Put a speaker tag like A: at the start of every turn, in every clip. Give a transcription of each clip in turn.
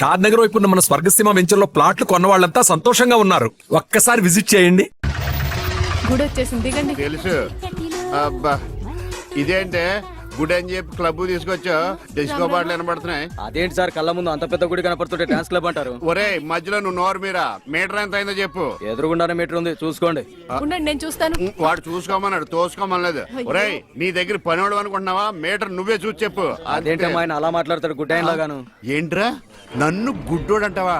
A: షాద్ నగర్ వైపు ఉన్న మన స్వర్గసీమ వెంచర్ లో ప్లాట్లు కొన్న వాళ్ళంతా సంతోషంగా ఉన్నారు. ఒక్కసారి విజిట్ చేయండి.
B: గుడి వచ్చేసింది, దిగండి.
C: తెలుసు. అబ్బా ఇదేంటే గుడి అని చెప్పి క్లబ్ తీసుకొచ్చా, డిస్కో బాటలు వినబడుతున్నాయి.
D: అదేంటి సార్, కళ్ళ ముందు అంత పెద్ద గుడి కనపడుతుంటే డాన్స్ క్లబ్ అంటారు?
C: ఒరే మధ్యలో నువ్వు నోరు మీరా. మీటర్ ఎంత అయిందో చెప్పు.
D: ఎదురుగుండానే మీటర్ ఉంది, చూసుకోండి.
B: ఉండండి, నేను చూస్తాను.
C: వాడు చూసుకోమన్నాడు, తోసుకోమనలేదు. ఒరే నీ దగ్గర పనివాడు అనుకుంటున్నావా? మీటర్ నువ్వే చూసి చెప్పు.
D: అదేంటి ఆయన అలా మాట్లాడతాడు గుడ్డ ఆయన లాగాను?
C: ఏంట్రా నన్ను గుడ్డోడు అంటావా?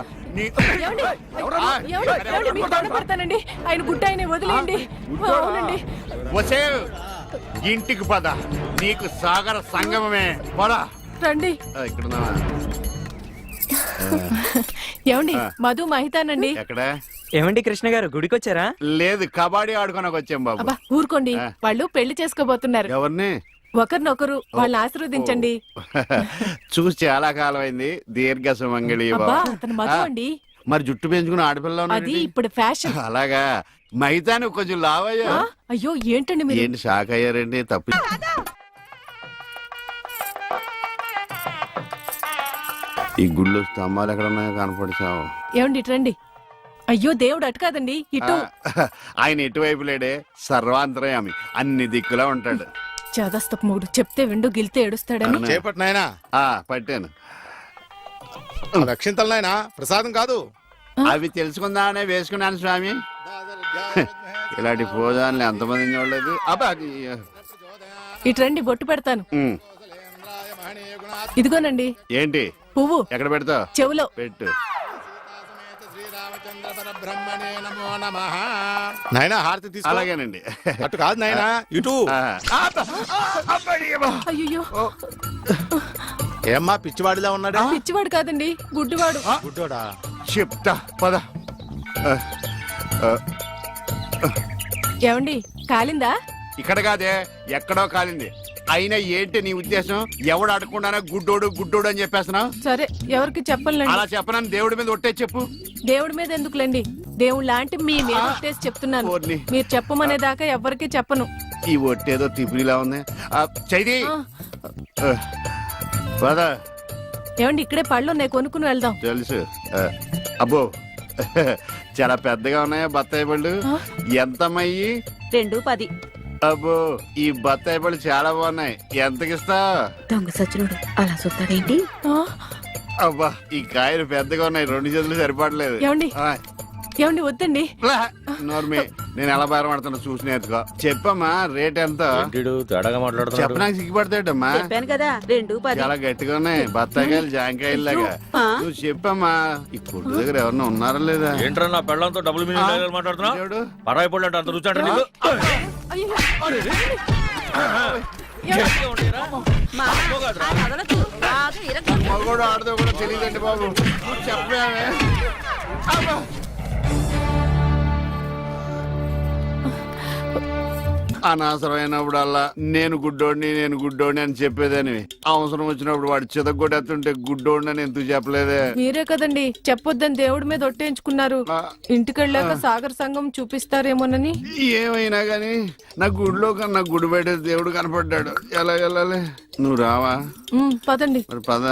B: పడతానండి, ఆయన గుడ్డ ఆయన వదిలేయండి. అవునండి.
C: వసే ఇంటికి పద, నీకు సాగర సంగమమే. పద
B: రండి.
C: ఇక్కడ
B: ఏమండి, మధు మహితానండి.
C: ఎక్కడ?
E: ఏమండి కృష్ణ గారు, గుడికి వచ్చారా?
C: లేదు, కబడ్డీ ఆడుకోనకు వచ్చాం బాబు.
B: అబ్బా ఊరుకోండి, వాళ్ళు పెళ్లి చేసుకోబోతున్నారు.
C: ఎవరిని?
B: ఒకరినొకరు వాళ్ళని ఆశీర్వదించండి.
C: చూసి చాలా కాలం అయింది. దీర్ఘ సుమంగళి.
B: అబ్బా అతను మధు అండి.
C: మరి జుట్టు పెంచుకుని ఆడపిల్ల
B: అది ఇప్పుడు ఫ్యాషన్.
C: అలాగా? మైతాను కొంచెం లావయ్యా.
B: అయ్యో ఏంటండి మీరు?
C: ఏంటి షాక్ అయ్యారండి? తప్పు. ఈ గుళ్ళు స్తంభాలు ఎక్కడ ఉన్నాయో కనపడిచావు.
B: ఏమండి ఇటు రండి. అయ్యో దేవుడు అటు కాదండి, ఇటు.
C: ఆయన ఎటువైపు లేడే, సర్వాంతరయామి, అన్ని దిక్కులా ఉంటాడు.
B: చదస్తపు మూడు చెప్తే విండు, గిలితే ఏడుస్తాడని.
F: చేపట్టినాయనా?
C: పట్టాను.
F: రక్షింతలు నాయనా, ప్రసాదం కాదు.
C: అవి తెలుసుకుందామనే వేసుకున్నాను స్వామి. ఇలాంటి భోజనాలు ఎంతమంది చూడలేదు. అబ్బా
B: ఇటు రండి, బొట్టు పెడతాను. ఇదిగోనండి.
C: ఏంటి?
B: పువ్వు.
C: ఎక్కడ పెడతావు?
B: చెవులో
C: పెట్టు.
F: నాయనా హారతి తీసుకో.
C: అలాగేనండి.
F: అటు కాదు నాయనా, ఇటు.
B: అయ్యో,
F: ఏమ్మా పిచ్చివాడిలా ఉన్నాడా?
B: పిచ్చివాడు కాదండి, గుడ్డివాడు.
F: గుడ్డోడా?
C: చెప్తా పద.
B: ఏమండి కాలిందా?
C: ఇక్కడ కాదే, ఎక్కడో కాలింది. అయినా ఏంటి నీ ఉద్దేశం? ఎవడు అడగకుండానే గుడ్డోడు గుడ్డోడు అని చెప్పేస్తున్నావు?
B: సరే, ఎవరికి చెప్పలేండి.
C: అలా చెప్పనని దేవుడి మీద ఒట్టే చెప్పు.
B: దేవుడి మీద ఎందుకులేండి, దేవుడు లాంటి మీ మీద ఒట్టేసి చెప్తున్నాను. మీరు చెప్పమనేదాకా ఎవరికి చెప్పను.
C: ఈ ఒట్టేదో తిప్పిలా ఉంది. చైది పద.
B: ఏమండి ఇక్కడే పళ్ళు ఉన్నాయి, కొనుక్కుని వెళ్దాం.
C: తెలుసు. అబ్బో చాలా పెద్దగా ఉన్నాయా బత్తాయి పళ్ళు? ఎంతమయ్యి?
G: 2.10.
C: అబ్బో ఈ బత్తాయి పళ్ళు చాలా బాగున్నాయి. ఎంతకిస్తా?
G: దొంగ సచ్చినోడు అలా చూస్తాడేంటి?
C: అబ్బా ఈ కాయలు పెద్దగా ఉన్నాయి, 2 చేతులు సరిపడలేదు.
B: ఏమండి ఏమండి వద్దండి.
C: నోర్మి, నేను ఎలా బేరమాడుతున్నా చూసి నేర్చుకో. చెప్పమ్మా రేట్ ఎంత? చెప్పడానికి సిగ్గుపడతాడమ్మా.
G: చెప్పాను కదా 2.10.
C: చాలా గట్టిగా ఉన్నాయి బత్తాయికాయలు, జాంకాయలు లాగా. నువ్వు చెప్పమ్మా. ఈ కొట్టు దగ్గర ఎవరన్నా ఉన్నారా లేదా?
H: ఏంట్రా నా పెళ్ళంతో డబుల్ మీనింగ్ మాట్లాడుతున్నా? పరాయి పళ్ళు అంటే అంత రుచి అంటే నీకు?
C: మగోడు ఆడదో కూడా తెలియదండి బాబు. చెప్పామే. అనవసరమైనప్పుడల్లా నేను గుడ్డోడిని అని చెప్పేదని, అవసరం వచ్చినప్పుడు వాడు చితగొట్టేస్తుంటే గుడ్డోడిని అని ఎందుకు చెప్పలేదే?
B: మీరే కదండి చెప్పొద్దని దేవుడి మీద ఒట్టేయించుకున్నారు. ఇంటికెళ్ళాక సాగర్ సంఘం చూపిస్తారేమోనని.
C: ఏమైనా గాని నా గుడిలో కన్నా గుడి బయట దేవుడు కనపడ్డాడు. ఎలా వెళ్ళాలి? నువ్వు రావా?
B: పదండి.
C: మరి పద.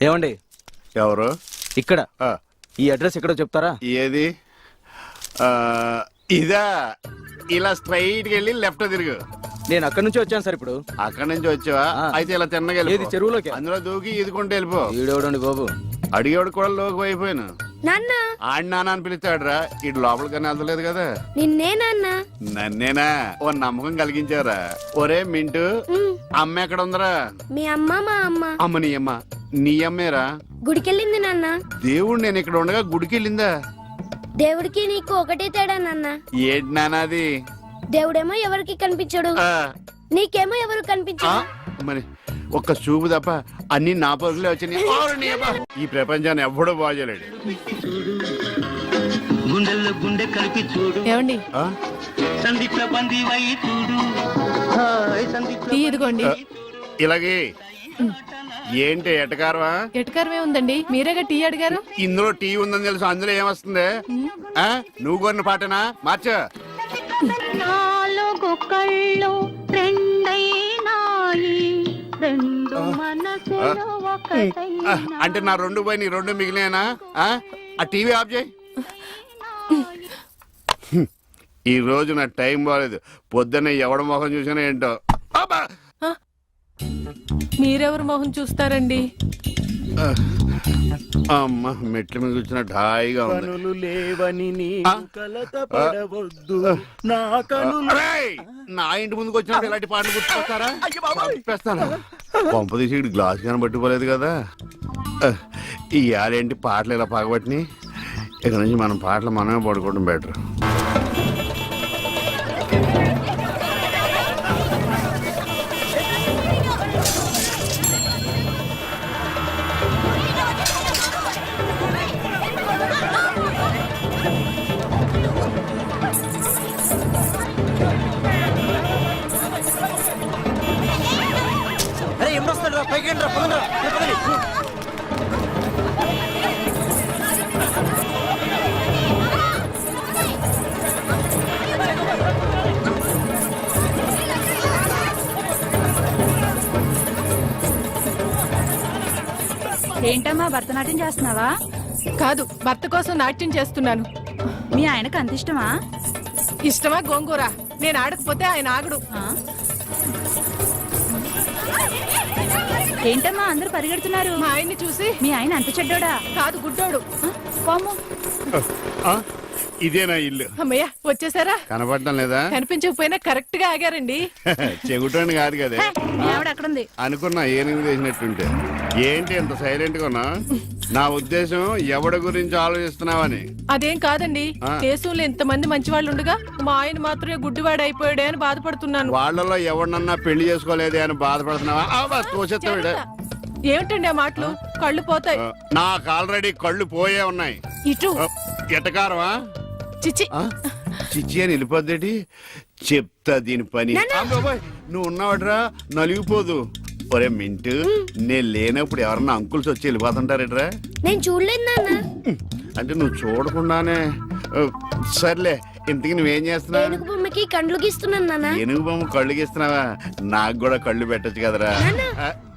D: ఏమండి
C: ఎవరు?
D: ఇక్కడ ఈ అడ్రస్ ఎక్కడో చెప్తారా?
C: ఏది? ఇదా? ఇలా స్ట్రైట్ గా వెళ్ళి లెఫ్ట్ తిరుగు.
D: నేను అక్కడి నుంచి వచ్చాను సార్. ఇప్పుడు
C: అక్కడి నుంచి వచ్చావా? అయితే ఇలా తిన్నగా
D: ఏది చెరువులోకి?
C: అందులో దూకి ఈదుకుంటూ వెళ్ళిపో.
D: ఈడేవడండి బాబు,
C: అడిగేవాడు కూడా లోకి అయిపోయాను.
I: నాన్న
C: ఆడి నాన్న అని పిలుస్తాడురా. ఇటు లోపలికన్నా వెళ్తలేదు కదా.
I: నిన్నే నాన్న.
C: నన్నేనా? ఓ నమ్మకం కలిగించారా? ఒరే మింటూ, అమ్మ ఎక్కడ ఉందరా?
I: మీ అమ్మ మా అమ్మ.
C: అమ్మ నీ అమ్మ? నీ అమ్మేరా?
I: గుడికెళ్ళింది నాన్న.
C: దేవుడు నేను ఇక్కడ ఉండగా గుడికి వెళ్ళిందా?
I: దేవుడికి నీకు ఒకటే తేడా నాన్న.
C: ఏంటి నాన్నది?
I: దేవుడేమో ఎవరికి కనిపించడు, నీకేమో ఎవరు కనిపించడు.
C: మరి ఒక్క చూపు తప్ప అన్ని నా పరుగులే వచ్చినాయి. ఈ ప్రపంచాన్ని ఎవ్వడూ బాగోలేడు.
B: ఏమండి ఇదిగోండి.
C: ఇలాగే ఏంటి ఎటకారవా?
B: ఎటకారమే ఉందండి, మీరేగా టీ అడిగారు.
C: ఇందులో టీ ఉందని తెలుసు, అందులో ఏమొస్తుంది? నువ్వు కొన్న పాటనా? మార్చ.
I: నాలుగు కళ్ళు
C: అంటే నా 2 పోయి నీ 2 మిగిలినా? ఆ టీవీ ఆఫ్ చేయి. ఈ రోజు నా టైం బాగాలేదు. పొద్దున్నే ఎవడ మొహం చూసినా ఏంటో. అబ్బా!
B: మీరెవరు మొహం చూస్తారండి?
C: అమ్మ మెట్ల మీద కూర్చున్నట్టు హాయిగా ఉంది.
D: కనులు లేవని
C: ఆ?
D: కలత పడవద్దు నా
C: అరేయ్! నా ఇంటి ముందుకు వచ్చినప్పుడు ఇలాంటి పాటలు గుర్తుకొస్తారా? చంపేస్తాను. పంప తీసి ఇటు గ్లాస్ కానీ పట్టుకోలేదు కదా. ఈ ఆరేంటి పాటలు ఇలా పగబట్టినాయి. ఇక నుంచి మనం పాటలు మనమే పడుకోవడం బెటర్.
D: అరే ఎప్పుడు వస్తాడు రా పైకి రా పదండి.
G: ఏంటమ్మా భరతనాట్యం చేస్తున్నావా?
B: కాదు, భర్త కోసం నాట్యం చేస్తున్నాను.
G: మీ ఆయనకు అంత ఇష్టమా?
B: ఇష్టమా గోంగూర? నేను ఆడకపోతే ఆయన ఆగడు.
G: ఏంటమ్మా అందరూ పరిగెడుతున్నారు?
B: మా ఆయన్ని చూసి.
G: మీ ఆయన అంత చెడ్డోడా?
B: కాదు, గుడ్డోడు.
G: పాము.
C: ఇదేనా ఇల్లు?
B: అమ్మయ్య, వచ్చేసారా?
C: కనపడటం లేదా?
B: కనిపించకపోయినా కరెక్ట్ గా ఆగారండి.
C: చెగుటోని కాదు కదా.
G: మీ ఆవిడ అక్కడుంది.
C: అనుకున్నా ఏనుగు చేసినట్టుంటే. ఏంటి ఎంత సైలెంట్ గా ఉన్నా? నా ఉద్దేశం ఎవడి గురించి ఆలోచిస్తున్నావని.
B: అదేం కాదండి, దేశంలో ఎంతమంది మంచి వాళ్ళు ఉండగా మా ఆయన మాత్రమే గుడ్డివాడు అయిపోయాడే అని బాధపడుతున్నాను.
C: వాళ్ళలో ఎవరినన్నా పెళ్లి చేసుకోలేదే అని బాధపడుతున్నావా? తోచెత్తాడు.
B: ఏమిటండి ఆ మాటలు? కళ్ళు పోతాయి.
C: నాకు ఆల్రెడీ కళ్ళు పోయే ఉన్నాయి.
B: ఇటు
C: ఎటకారమా?
B: చిచి.
C: చిచ్చి అని వెళ్ళిపోద్దేటి? చెప్తా దీని పని. బాబోయ్, నువ్వు ఉన్నావట్రా, నలిగిపోదు. ఒరే మింటు, నేను లేనప్పుడు ఎవరన్నా అంకుల్స్ వచ్చి వెళ్ళిపోతుంటారేట్రా?
I: నేను చూడలేదు నాన్న.
C: అంటే నువ్వు చూడకుండానే. సర్లే, ఇంతకి నువ్వేం చేస్తున్నావు?
I: ఏనుగు బొమ్మకి కండ్లు గీస్తున్నాను నాన్న.
C: ఏనుగు బొమ్మ కళ్ళు గీస్తున్నావా? నాకు కూడా కళ్ళు పెట్టొచ్చు కదరా.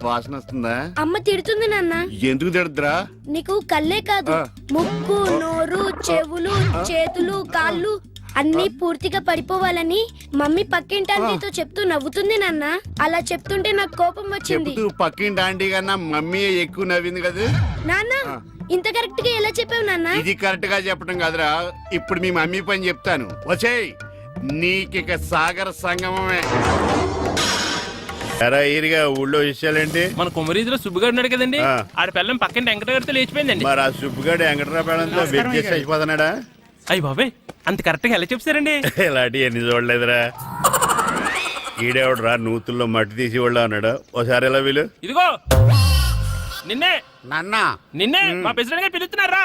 C: వాసన వస్తుందా?
I: అమ్మ తిడుతుంది నాన్న.
C: ఎందుకు తిడద్దురా?
I: నీకు కళ్ళే కాదు, ముక్కు, నోరు, చెవులు, చేతులు, కాళ్ళు అన్ని పూర్తిగా పడిపోవాలని మమ్మీ పక్కింటి ఆంటీతో చెప్తూ నవ్వుతుంది నాన్న. అలా చెప్తుంటే నాకు కోపం వచ్చింది.
C: చెప్తూ పక్కింటి ఆంటీ కన్నా మమ్మీ ఎక్కువ నవ్వింది కదా
I: నాన్న. ఇంత కరెక్ట్ గా ఎలా చెప్పావు నాన్న?
C: ఇది కరెక్ట్ గా చెప్పడం కాదురా. ఇప్పుడు మీ మమ్మీ పని చెప్తాను. వచ్చేయ్, నీకిక సాగర సంగమమే. ఎరా ఈరిగా ఊళ్ళో విషయాలేంటి?
H: మన కుమరీజులో సుబ్బుగాడు ఉన్నాడు కదండి,
C: ఆ.
H: ఆడ పిల్లం పక్కన వెంకటగారితో లేచిపోయిందండి.
C: మరి ఆ సుబ్బుగాడు వెంకటరాపేడంతో వెక్కేసి అయిపోతున్నాడా?
H: అయ్యి బాబాయ్, అంత కరెక్ట్ గా ఎలా చెప్తారండి?
C: ఇలాంటి ఎన్ని చూడలేదురా. ఈడేవడరా నూతుల్లో మట్టి తీసి వాళ్ళు అన్నాడు. ఓసారి ఎలా వీలు?
H: ఇదిగో నిన్నే
C: నాన్న
H: నిన్నే మా ప్రెసిడెంట్ గారు పిలుస్తున్నారా?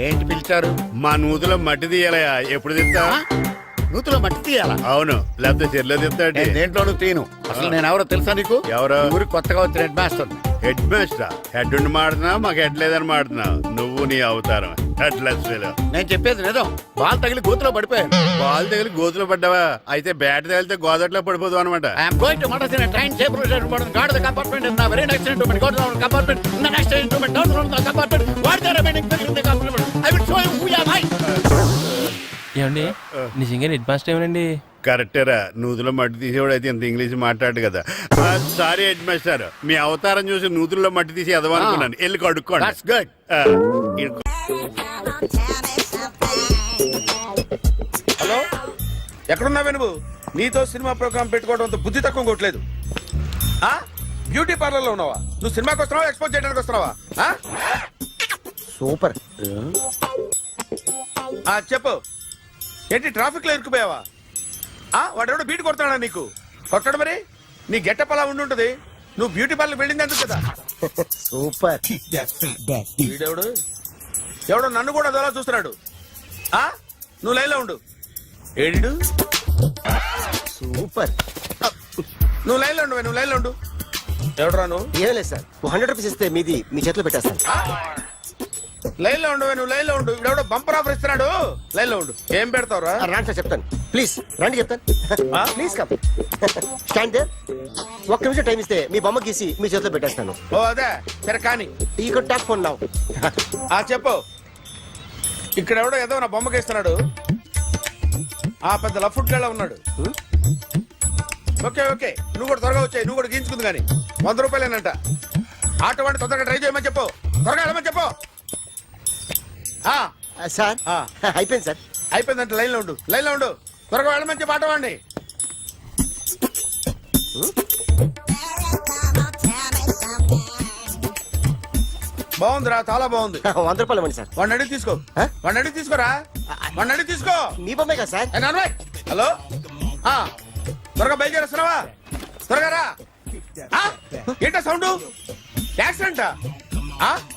C: ఏంటి పిలిచారు? మా నూతులో మట్టి తీయాలయా. ఎప్పుడు తీస్తా?
F: నూతులో మట్టి తీయాలా?
C: అవును, లేకపోతే చెర్లో తీస్తాడు.
F: నేను దేంట్లోనూ తీను. అసలు నేను ఎవరో తెలుసా నీకు?
C: ఎవరో?
F: ఊరికి కొత్తగా వచ్చిన head master.
C: Head master? Head ఉండి మాడుతున్నావు, మాకు హెడ్ లేదని మాడుతున్నావు. నువ్వు నీ అవతారం హెడ్ లెస్.
F: నేను చెప్పేది నిజం. బాల్ తగిలి గోతులో పడిపోయాను.
C: బాల్ తగిలి గోతులో పడ్డావా? అయితే బ్యాట్ తగిలితే గోదట్లో పడిపోదు అనమాట.
F: ఐఎమ్ గోయింగ్ టు మడసిన ట్రైన్ సేపరేషన్ పడన్ guard the compartment in very next instrument go down compartment in the next instrument down from the compartment what the remaining thing in the compartment I will show you who you are.
H: ఏమండి నిజంగా head master ఏమనండి?
C: కరెక్టేరా, నూతులో మట్టి తీసేవాడు అయితే ఇంత English మాట్లాడు కదా. Sorry head master, మీ అవతారం చూసి నూతుల్లో మట్టి తీసి ఎదవనుకున్నాను. వెళ్ళి కడుక్కోండి.
F: That's good.
J: హలో, ఎక్కడున్నావే నువ్వు? నీతో సినిమా ప్రోగ్రామ్ పెట్టుకోవడం అంత బుద్ధి తక్కువ కొట్టలేదు. బ్యూటీ పార్లర్ లో ఉన్నావా? నువ్వు సినిమాకి వస్తున్నావా, ఎక్స్పోజ్ చేయడానికి వస్తున్నావా?
F: సూపర్.
J: చెప్పు, ఏంటి ట్రాఫిక్ లో ఇరుక్కుపోయావా? వాడెవడో బీట్ కొడతాడా నీకు? కొట్టాడు మరి. నీ గెట్టప్ అలా ఉండి ఉంటది. నువ్వు బ్యూటీ పార్లర్ వెళ్ళింది ఎందుకు కదా?
F: సూపర్.
J: వీడెవడు? ఎవడో నన్ను కూడా అదోలా చూస్తున్నాడు. నువ్వు లైన్లో ఉండు. ఏడు
F: సూపర్.
J: నువ్వు లైన్లో ఉండు, నువ్వు లైన్లో ఉండు. ఎవడరా నువ్వు?
F: ఏం లేదు సార్, 100 రూపీస్ ఇస్తే మీది మీ చేతిలో పెట్టేస్తాను.
J: లైన్లో ఉండు, నువ్వు లైన్లో ఉండు. ఇవిడెవడో బంపర్ ఆఫర్ ఇస్తున్నాడు. లైన్లో ఉండు. ఏం పెడతావురా?
F: రాండి సార్ చెప్తాను.
D: ప్లీజ్ రండి చెప్తాను. Please come. Stand there. ఒక్క నిమిషం టైం ఇస్తే మీ బొమ్మ గీసి మీ చేతిలో పెట్టేస్తాను.
J: ఓ అదే సరే కానీ
D: ఈ కుడ్ టాక్ ఫోన్ నౌ.
J: చెప్పు. ఇక్కడ ఎవడో ఏదో నా బొమ్మకి ఇస్తున్నాడు. ఆ పెద్ద లఫుట్ గళ్ళ ఉన్నాడు. ఓకే ఓకే నువ్వు కూడా త్వరగా వచ్చాయి. నువ్వు కూడా గీంచుకుంది కానీ 100 రూపాయలేనంట. ఆటో వాడిని తొందరగా ట్రై చేయమని చెప్పు. త్వరగా వెళ్ళమని చెప్పు.
D: సార్ అయిపోయింది సార్.
J: అయిపోయిందంటే లైన్లో ఉండు. లైన్లో ఉండు. త్వరగా వెళ్ళమని చెప్పు ఆటో వాడిని. బాగుందిరా చాలా బాగుంది.
D: 100 రూపాయలు ఇవ్వండి సార్.
J: వాడిని అడిగి తీసుకో. వాడిని అడిగి తీసుకోరా. వాడిని అడిగి తీసుకో.
D: మీ బొమ్మే కదా సార్.
J: ఏ నాన్నబాయ్, హలో త్వరగా బయలుదేరేస్తున్నావా? త్వరగా రా. ఏంటా సౌండ్? యాక్సిడెంటా?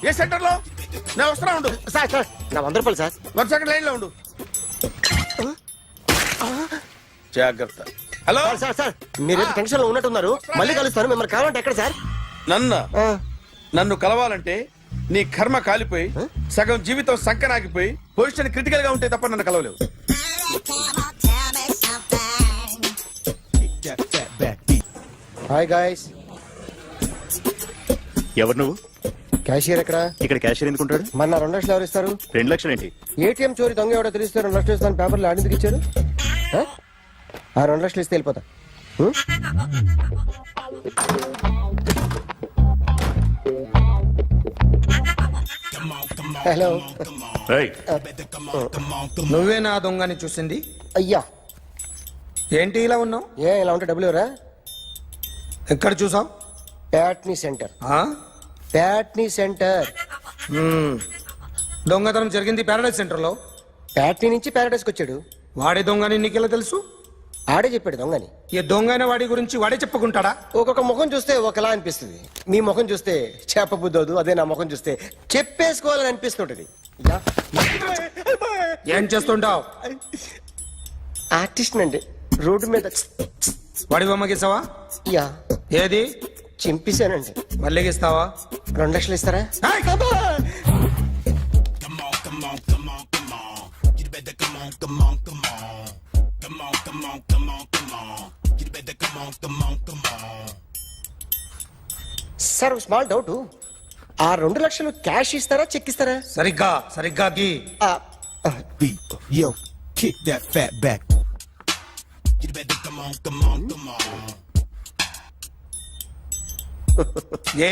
J: ఏ సెంటర్ లో? నేను వస్తున్నా ఉండు.
D: సార్ సార్ నా 100 రూపాయలు సార్.
J: 1 సెకండ్ లైన్ లో ఉండు. జాగ్రత్త. హలో
D: సార్ సార్ సార్ మీరు టెన్షన్ లో ఉన్నట్టున్నారు. మళ్ళీ కలుస్తాను. మిమ్మల్ని కావాలంటే ఎక్కడ సార్?
J: నన్ను కలవాలంటే నీ కర్మ కాలిపోయి సగం జీవితం సంకనాగిపోయి పొజిషన్ క్రిటికల్ గా ఉంటే తప్ప నన్ను కలవలేవు.
D: Hi guys.
K: ఎవరు నువ్వు?
D: క్యాషియర్ ఎక్కడ?
K: ఇక్కడ క్యాషియర్ ఎందుకుంటాడు?
D: మన 2 లక్షలు ఎవరు ఇస్తారు?
K: 2 లక్షలు ఏంటి?
D: ఏటీఎం చోరీ దొంగ ఎవడో తెలిస్తే 2 లక్షలు ఇస్తాను పేపర్లు ఆడిందుకు ఇచ్చాడు. ఆ 2 లక్షలు ఇస్తే వెళ్ళిపోతా. హలో.
K: ఏయ్,
A: నువ్వే నా దొంగని చూసింది?
D: అయ్యా
A: ఏంటి ఇలా ఉన్నావు?
D: ఇలా ఉంటే డబ్బులు ఎవరా?
A: ఎక్కడ చూసావు?
D: ప్యాట్నీ సెంటర్. ప్యాట్నీ సెంటర్.
A: దొంగతనం జరిగింది ప్యారడైజ్ సెంటర్ లో.
D: ప్యాట్నీ నుంచి ప్యారడైస్కి వచ్చాడు.
A: వాడే దొంగని నీకెలా తెలుసు?
D: ఆడే చెప్పాడు దొంగని.
A: ఈ దొంగైన వాడి గురించి వాడే చెప్పుకుంటాడా?
D: ఒక్కొక్క ముఖం చూస్తే ఒకలా అనిపిస్తుంది. మీ ముఖం చూస్తే చెప్పబుద్దోదు. అదే నా ముఖం చూస్తే చెప్పేసుకోవాలని అనిపిస్తుంటది.
A: ఏం చేస్తుంటావు?
D: ఆర్టిస్ట్ అండి. రోడ్డు మీద
A: వాడి బొమ్మ గీసావా?
D: యా
A: ఏది?
D: చింపేశానండి.
A: మళ్ళీ గీస్తావా?
D: 2 లక్షలు ఇస్తారా? Sir small doubt. ఆ 2 లక్షలు క్యాష్ ఇస్తారా చెక్ ఇస్తారా?
A: సరిగ్గా గీ.
D: Yo, kick that fat back.
A: A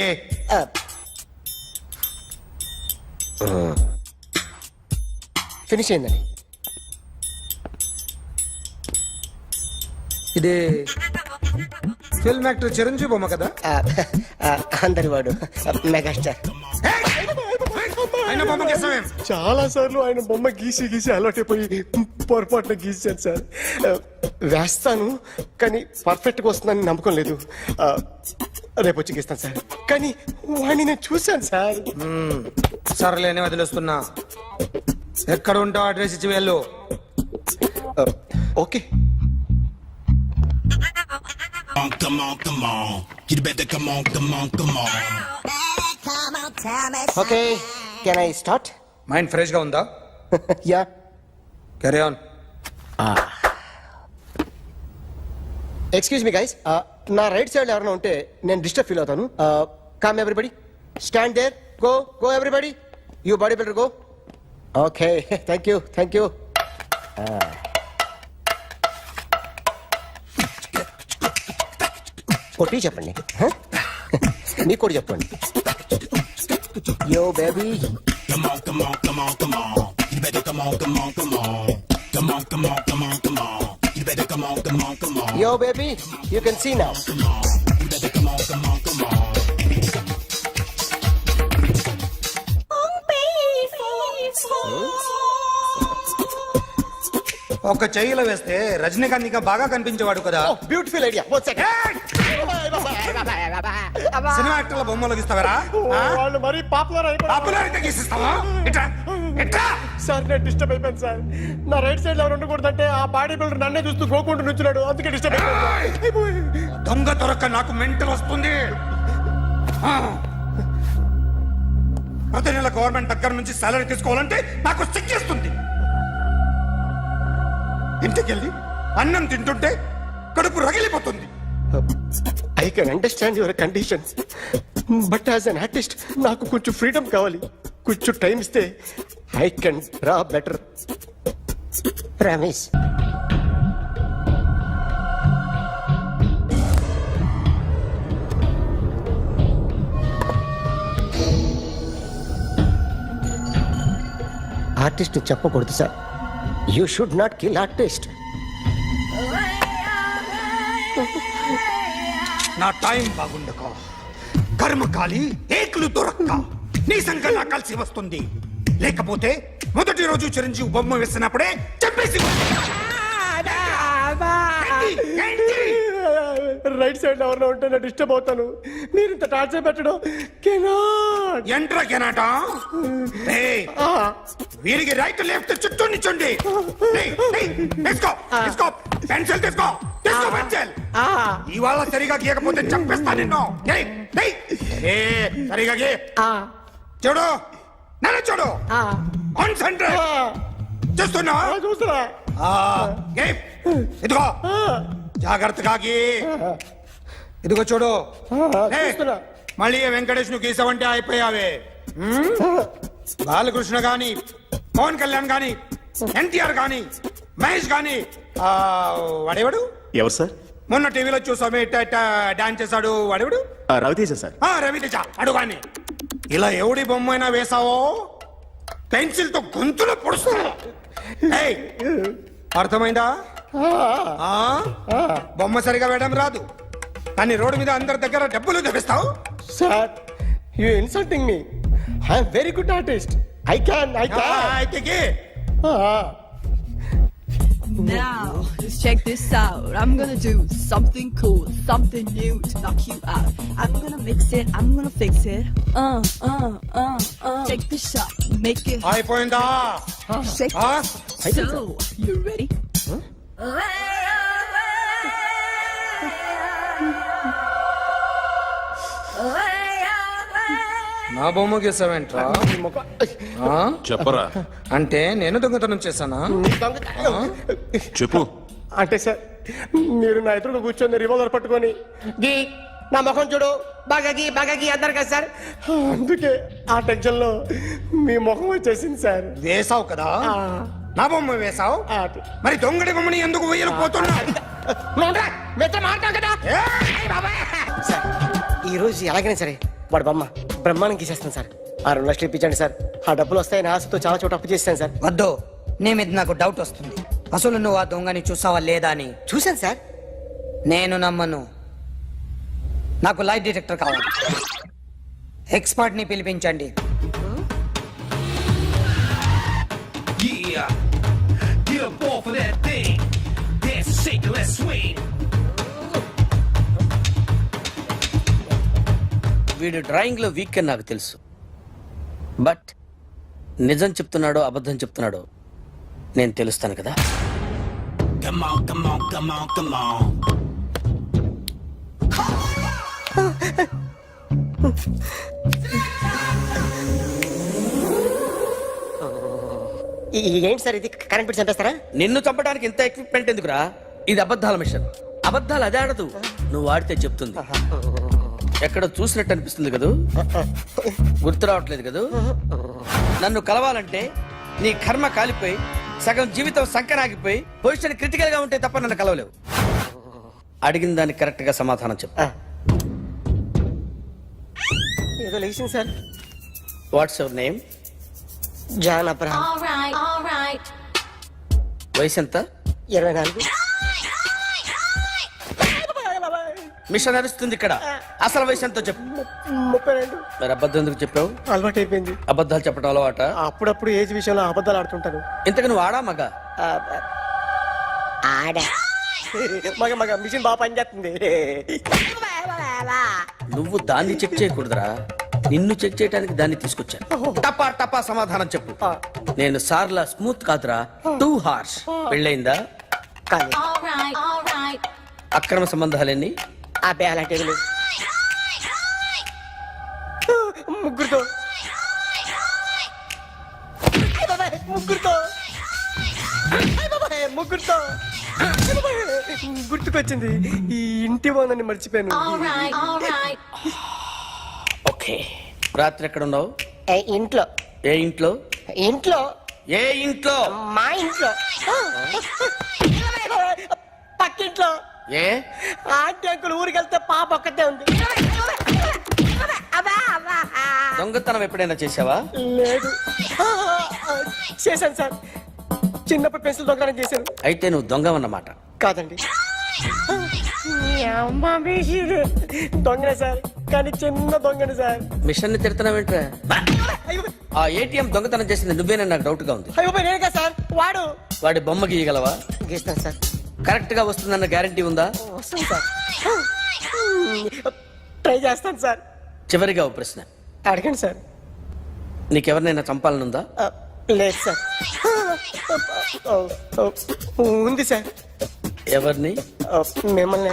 D: finish అయిందండి.
A: ఇది ఫిల్మ్ యాక్టర్ చిరంజీవి బొమ్మ కదా?
D: అందరి వాడు మెగాస్టార్.
A: ఆయన బొమ్మ గీసావేం?
D: చాలా సార్లు ఆయన బొమ్మ గీసి గీసి అలవాటైపోయి పొరపాటున గీసాను సార్. వేస్తాను కానీ పర్ఫెక్ట్ గా వస్తుందని నమ్మకం లేదు. రేపు వచ్చి గీస్తాను సార్. కానీ వాడిని నేను చూశాను సార్.
A: సర్లేని వదిలేస్తున్నా. ఎక్కడ ఉంటావు అడ్రస్ ఇచ్చి వెళ్ళు.
D: Okay. Okay can I start?
A: Mind fresh గా ఉందా?
D: Yeah.
A: Carry on.
D: Excuse me guys. నా రైట్ సైడ్ ఎవరైనా ఉంటే నేను డిస్టర్బ్ ఫీల్ అవుతాను. Come everybody, stand there. Go everybody. You body builder go. Okay thank you. కొట్టి చెప్పండి. నీకు కూడా చెప్పండి. Yo baby. Yo, baby, you can see now.
A: ఒక చెయ్యిలో వేస్తే రజనీకాంత్ ఇంకా బాగా కనిపించేవాడు కదా.
D: Beautiful idea.
A: సినిమా యాక్టర్ల బొమ్మలు గీస్తావరా?
D: వాళ్ళు మరీ
A: పాపులారిటీ గీసిస్తావా?
D: సార్ నేను డిస్టర్బ్ అయిపోయాను సార్. నా రైట్ సైడ్ ఎవరు ఉండకూడదంటే ఆ బాడీ బిల్డర్ నన్నే చూస్తూ గోకుంటూ నుంచున్నాడు. అందుకే డిస్టర్బ్ అయిపోయాను.
A: దొంగ దొరక్క నాకు మెంటల్ వస్తుంది. ప్రతి నెల గవర్నమెంట్ దగ్గర నుంచి సాలరీ తీసుకోవాలంటే నాకు సిగ్గేస్తుంది. ఇంటికెళ్ళి
J: అన్నం తింటుంటే కడుపు రగిలిపోతుంది.
D: I can understand your conditions, but as an artist నాకు కొంచెం ఫ్రీడమ్ కావాలి. కొంచెం టైం ఇస్తే I can draw better. Ramesh, artist చెప్పకూడదు sir. You should not kill artist.
J: నా టైం బాగుండకో, కర్మకాలి ఏకులు దొరక్క నీ సంఖ్య నాకు కలిసి వస్తుంది. లేకపోతే మొదటి రోజు చిరంజీవి బొమ్మ వేసినప్పుడే చెప్పేసి
D: రైట్ సైడ్ ఎవరిలో ఉంటే నేను డిస్టర్బ్ అవుతాను. మీరు ఇంత టార్చర్ పెట్టడం కెనాట్.
J: ఎంట్రా కెనాట. వీరికి రైట్ లెఫ్ట్ చుట్టూ నిచ్చండి. తీసుకో తీసుకో పెన్సిల్, తీసుకో తీసుకో పెన్సిల్. ఇవాళ సరిగా గీయకపోతే చంపేస్తా నిన్ను. సరిగా గీ. చూడు నన్ను చూడు. కాన్సంట్రేట్ చూస్తున్నా.
D: చూస్తున్నా.
J: ఇదిగో జాగ్రత్తగా గీ. ఇదిగో చూడు.
D: చూస్తున్నా.
J: మళ్ళీ వెంకటేష్ ను గీసావంటే అయిపోయావే. బాలకృష్ణ గాని, పవన్ కళ్యాణ్ గాని, ఎన్టీఆర్ గాని, మహేష్ గాని, వాడేవాడు
K: ఎవరు సార్?
J: మొన్న టీవీలో చూసామే డాన్స్ చేశాడు వాడేవాడు?
K: రవితేజ సార్.
J: రవితేజ అడుగాని. ఇలా ఎవడి బొమ్మైనా వేసావో పెన్సిల్ తో గొంతులో పొడుస్తున్నా. అర్థమైందా? బొమ్మ సరిగా వేయడం రాదు కానీ రోడ్డు మీద అందరి దగ్గర డబ్బులు తెప్పిస్తావు.
D: Sir, you insulting me. I'm very good artist. I can.
J: అయితే
B: Now, just check this out. I'm gonna do something cool, something new to knock you out. I'm gonna mix it, I'm gonna fix it. Take the shot, make it
J: అయిపోయిందా?
B: shake. So, you ready?
J: నా బొమ్మ గీసావేంట్రా?
K: చెప్పరా.
J: అంటే నేను దొంగతనం చేశానా?
K: చెప్పు.
D: అంటే సార్, మీరు నా ఎదురుగా కూర్చొని రివాల్వర్ పట్టుకొని గీ నా ముఖం చూడు బాగా గీ అన్నారు కదా సార్. అందుకే ఆ టెన్షన్ లో మీ ముఖం వచ్చేసింది సార్.
J: వేసావు కదా, నా బొమ్మ వేసావు. మరి దొంగడి బొమ్మని ఎందుకు వేయలు పోతున్నా?
D: సార్, ఈ రోజు ఎలాగైనా సరే వాడు బొమ్మ బ్రహ్మాండం గీసేస్తాను సార్. 6 లక్షలు ఇప్పించండి సార్. ఆ డబ్బులు వస్తాయని ఆశతో చాలా చోట అప్పు చేస్తాను సార్.
E: వద్దు, నీ మీద నాకు డౌట్ వస్తుంది. అసలు నువ్వు ఆ దొంగని చూసావా లేదా అని.
D: చూశాను సార్.
E: నేను నమ్మను. నాకు లైట్ డిటెక్టర్ కావాలి. ఎక్స్పర్ట్ ని పిలిపించండి. వీడు డ్రాయింగ్ లో వీక్ అని నాకు తెలుసు, బట్ నిజం చెప్తున్నాడో అబద్ధం చెప్తున్నాడో నేను తెలుస్తాను కదా.
D: ఏంటి సార్ ఇది? కరెంట్ బిల్ చంపేస్తారా?
E: నిన్ను చంపడానికి ఇంత ఎక్విప్మెంట్ ఎందుకురా? ఇది అబద్ధాల మిషన్. అబద్ధాలు అదే ఆడదు, నువ్వు ఆడితే చెప్తుంది. ఎక్కడ చూసినట్టు అనిపిస్తుంది కదూ, గుర్తు రావట్లేదు కదూ. నన్ను కలవాలంటే నీ కర్మ కాలిపోయి సగం జీవితం సంకరాగిపోయి పొజిషన్ క్రిటికల్ గా ఉంటే తప్ప నన్ను కలవలేవు. అడిగిన దానికి కరెక్ట్ గా సమాధానం చెప్పు.
D: ఏదో లేచింది sir.
E: What's your name?
D: John Abraham.
E: వయసు ఎంత?
D: 24.
E: మిషన్ నడుస్తుంది ఇక్కడ. అసలు వయసు ఎంతో చెప్పు.
D: 32.
E: మరి అబద్ధం ఎందుకు చెప్పావు?
D: అలవాటు అయిపోయింది.
E: అబద్ధాలు చెప్పడం అలవాట?
D: అప్పుడప్పుడు ఏజ్ విషయంలో అబద్ధాలు ఆడుతుంటాను.
E: ఇంతకు నువ్వు ఆడా మగ?
D: ఆడా. మగ మిషన్ బాగా పనిచేస్తుంది.
E: నువ్వు దాన్ని చెక్ చేయకూడదురా, నిన్ను చెక్ చేయడానికి దాన్ని తీసుకొచ్చాను. టపా టపా సమాధానం చెప్పు. నేను సార్లా స్మూత్ కాదురా, టూ హార్ష్. పెళ్ళయిందా?
D: కానీ
E: అక్రమ సంబంధాలన్నీ?
D: అబ్బే అలాంటి ముగ్గురుతో ముగ్గురుతో గుర్తుకొచ్చింది. ఈ ఇంటి బాగుందని మర్చిపోయాను.
E: ఓకే, రాత్రి ఎక్కడ ఉన్నావు?
D: ఇంట్లో.
E: ఏ ఇంట్లో?
D: ఇంట్లో.
E: ఏ ఇంట్లో?
D: మా ఇంట్లో. పక్కింట్లో.
E: ఏ
D: ఆంటీ అంకుల్ ఊరికి వెళ్తే పాప ఒక్కతే ఉంది.
E: దొంగతనం ఎప్పుడైనా చేసావా?
D: లేదు. చేశాను సార్, చిన్నప్పుడు పెన్సిల్ దొంగతనం చేశాను.
E: అయితే నువ్వు దొంగవన్నమాట.
D: కాదండి, దొంగనే సార్, కానీ చిన్న దొంగని సార్.
E: మిషన్ ని తిడుతున్నావేంట్రా? ఆ ఏటీఎం దొంగతనం చేసింది నువ్వేనని నాకు డౌట్ గా ఉంది.
D: అయ్యో నేనే కదా సార్, వాడు.
E: వాడి బొమ్మ గీయగలవా?
D: గీస్తాను సార్.
E: కరెక్ట్ గా వస్తుందన్న గ్యారంటీ ఉందా?
D: వస్తాను సార్, ట్రై చేస్తాను సార్.
E: చివరిగా ఓ ప్రశ్న
D: అడగండి సార్.
E: నీకెవరినైనా చంపాలనుందా?
D: లేదు సార్. ఉంది సార్.
E: ఎవరిని?
D: మిమ్మల్ని.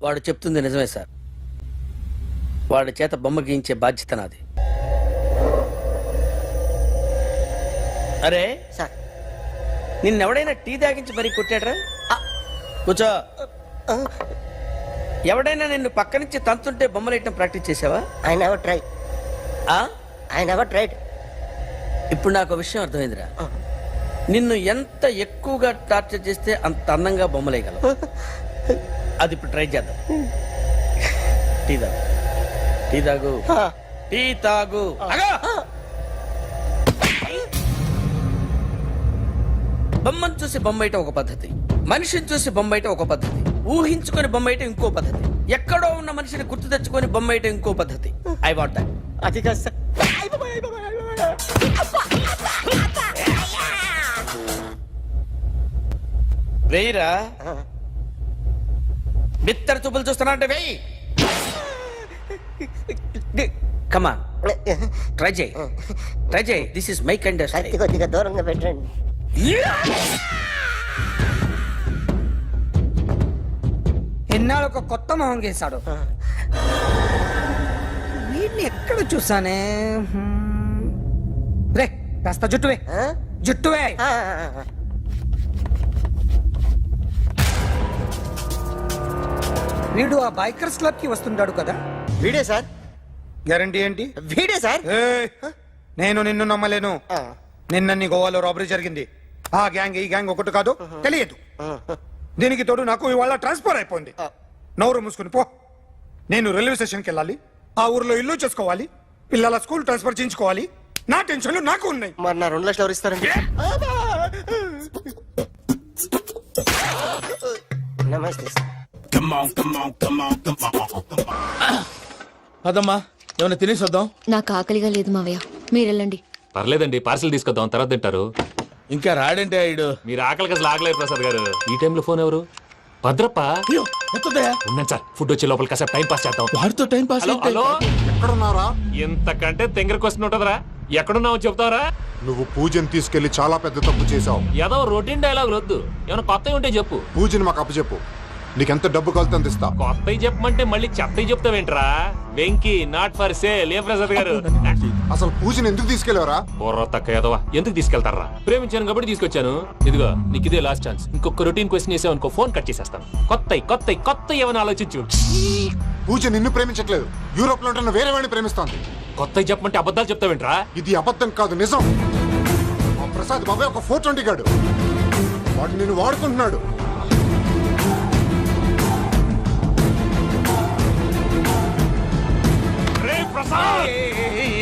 E: వాడు చెప్తుంది నిజమే సార్. వాడి చేత బొమ్మ గీయించే బాధ్యత నాది. అరే
D: సార్,
E: నిన్నెవడైనా టీ తాగించి మరీ కొట్టాడ్రా? కూర్చో. ఎవడైనా నిన్ను పక్క నుంచి తంతుంటే బొమ్మలేయటం ప్రాక్టీస్ చేసావా?
D: I never try.
E: ఆ?
D: I never tried.
E: ఇప్పుడు నాకు ఒక విషయం అర్థమైందిరా. నిన్ను ఎంత ఎక్కువగా టార్చర్ చేస్తే అంత అందంగా బొమ్మలేయగలవు. అది ఇప్పుడు ట్రై చేద్దాం. టీ తాగు, టీ తాగు, టీ తాగు. అగా! బొమ్మను చూసి బొమ్మేయటం ఒక పద్ధతి, మనిషిని చూసి బొమ్మేయటం ఒక పద్ధతి, ఊహించుకొని బొమ్మేయటం ఇంకో పద్ధతి, ఎక్కడో ఉన్న మనిషిని గుర్తు తెచ్చుకొని బొమ్మేయటం ఇంకో పద్ధతి. I want that.
D: అది కాదు సార్.
E: వెయ్యిరా. బిత్తర చూపులు చూస్తున్నా అంటే వెయ్యి. కమాన్, ట్రై చేయి, ట్రై చేయి. This is my kind of style.
D: కొద్దిగా దూరంగా పెట్టండి.
J: ఎన్నాళ్ళు ఒక కొత్త మొహం గీశాడు. వీడిని ఎక్కడ చూసానే? రే కాస్త జుట్టువే, జుట్టువే. వీడు ఆ బైకర్స్ క్లబ్ కి వస్తుంటాడు కదా?
D: వీడే సార్.
J: గ్యారంటీ ఏంటి?
D: వీడే సార్.
J: ఏయ్, నేను నిన్ను నమ్మలేను. నిన్న నీ గోవాలో రాబరీ జరిగింది. ఆ గ్యాంగ్ ఈ గ్యాంగ్ ఒకటి కాదు, తెలియదు. దీనికి తోడు నాకు ఇవాళ ట్రాన్స్ఫర్ అయిపోయింది. నోరు మూసుకుని పో. నేను రైల్వే స్టేషన్కి వెళ్ళాలి, ఆ ఊర్లో ఇల్లు చేసుకోవాలి, పిల్లల స్కూల్ ట్రాన్స్ఫర్ చేయించుకోవాలి. నా టెన్షన్లు నాకు ఉన్నాయి.
D: మరి నా 2 లక్షలు ఎవరు ఇస్తారండి? నమస్తే సార్.
F: అదమ్మా ఏమైనా తినేసి వద్దాం.
G: నాకు ఆకలిగా లేదు మావయ్య, మీరు వెళ్ళండి.
K: పర్లేదండి, పార్సిల్ తీసుకొద్దాం, తర్వాత తింటారు.
F: ఇంకా రాడంటే ఆయుడు.
K: మీరు ఆకలికి అసలు ఆగలేదు ప్రసాద్ గారు. ఈ టైంలో ఫోన్ ఎవరు? భద్రప్ప.
F: అయ్యో ఎత్తదయ్యా.
K: ఉన్నాను సార్, ఫుడ్ వచ్చే లోపల కాసేపు టైం పాస్ చేద్దాం.
F: వాడితో టైం పాస్.
K: హలో హలో,
C: ఎక్కడున్నారా?
K: ఇంతకంటే తెంగర క్వశ్చన్ ఉంటుందిరా. ఎక్కడున్నావు చెప్తావరా?
C: నువ్వు పూజని తీసుకెళ్లి చాలా పెద్ద తప్పు చేశావు.
K: ఏదో రొటీన్ డైలాగ్ వద్దు, ఏమైనా కొత్తవి ఉంటే చెప్పు.
C: పూజని మాకు అప్పచెప్పు, నీకెంత డబ్బు కలితే అంత ఇస్తా.
K: కొత్తవి చెప్పమంటే మళ్ళీ చెత్తవి చెప్తావేంట్రా? Venky not for sale. ఏ ప్రసాద్ గారు,
C: అసలు పూజని ఎందుకు తీసుకెళ్లేవరా?
K: బుర్ర తక్క ఏదవా, ఎందుకు తీసుకెళ్తారా? ప్రేమించాను కాబట్టి తీసుకొచ్చాను. ఇదిగో నీకు ఇదే లాస్ట్ ఛాన్స్. ఇంకొక రొటీన్ క్వశ్చన్ చేసావు అనుకో, ఫోన్ కట్ చేసేస్తాను. కొత్త ఏమైనా ఆలోచించు.
C: పూజ నిన్ను ప్రేమించట్లేదు, యూరోప్ లో ఉంటున్న వేరే వాడిని ప్రేమిస్తోంది.
K: కొత్తవి చెప్పమంటే అబద్ధాలు చెప్తావేంట్రా?
C: ఇది అబద్ధం కాదు, నిజం. మా ప్రసాద్ బాబాయ్ ఒక 420 గాడు, వాడు నిన్ను వాడుకుంటున్నాడు.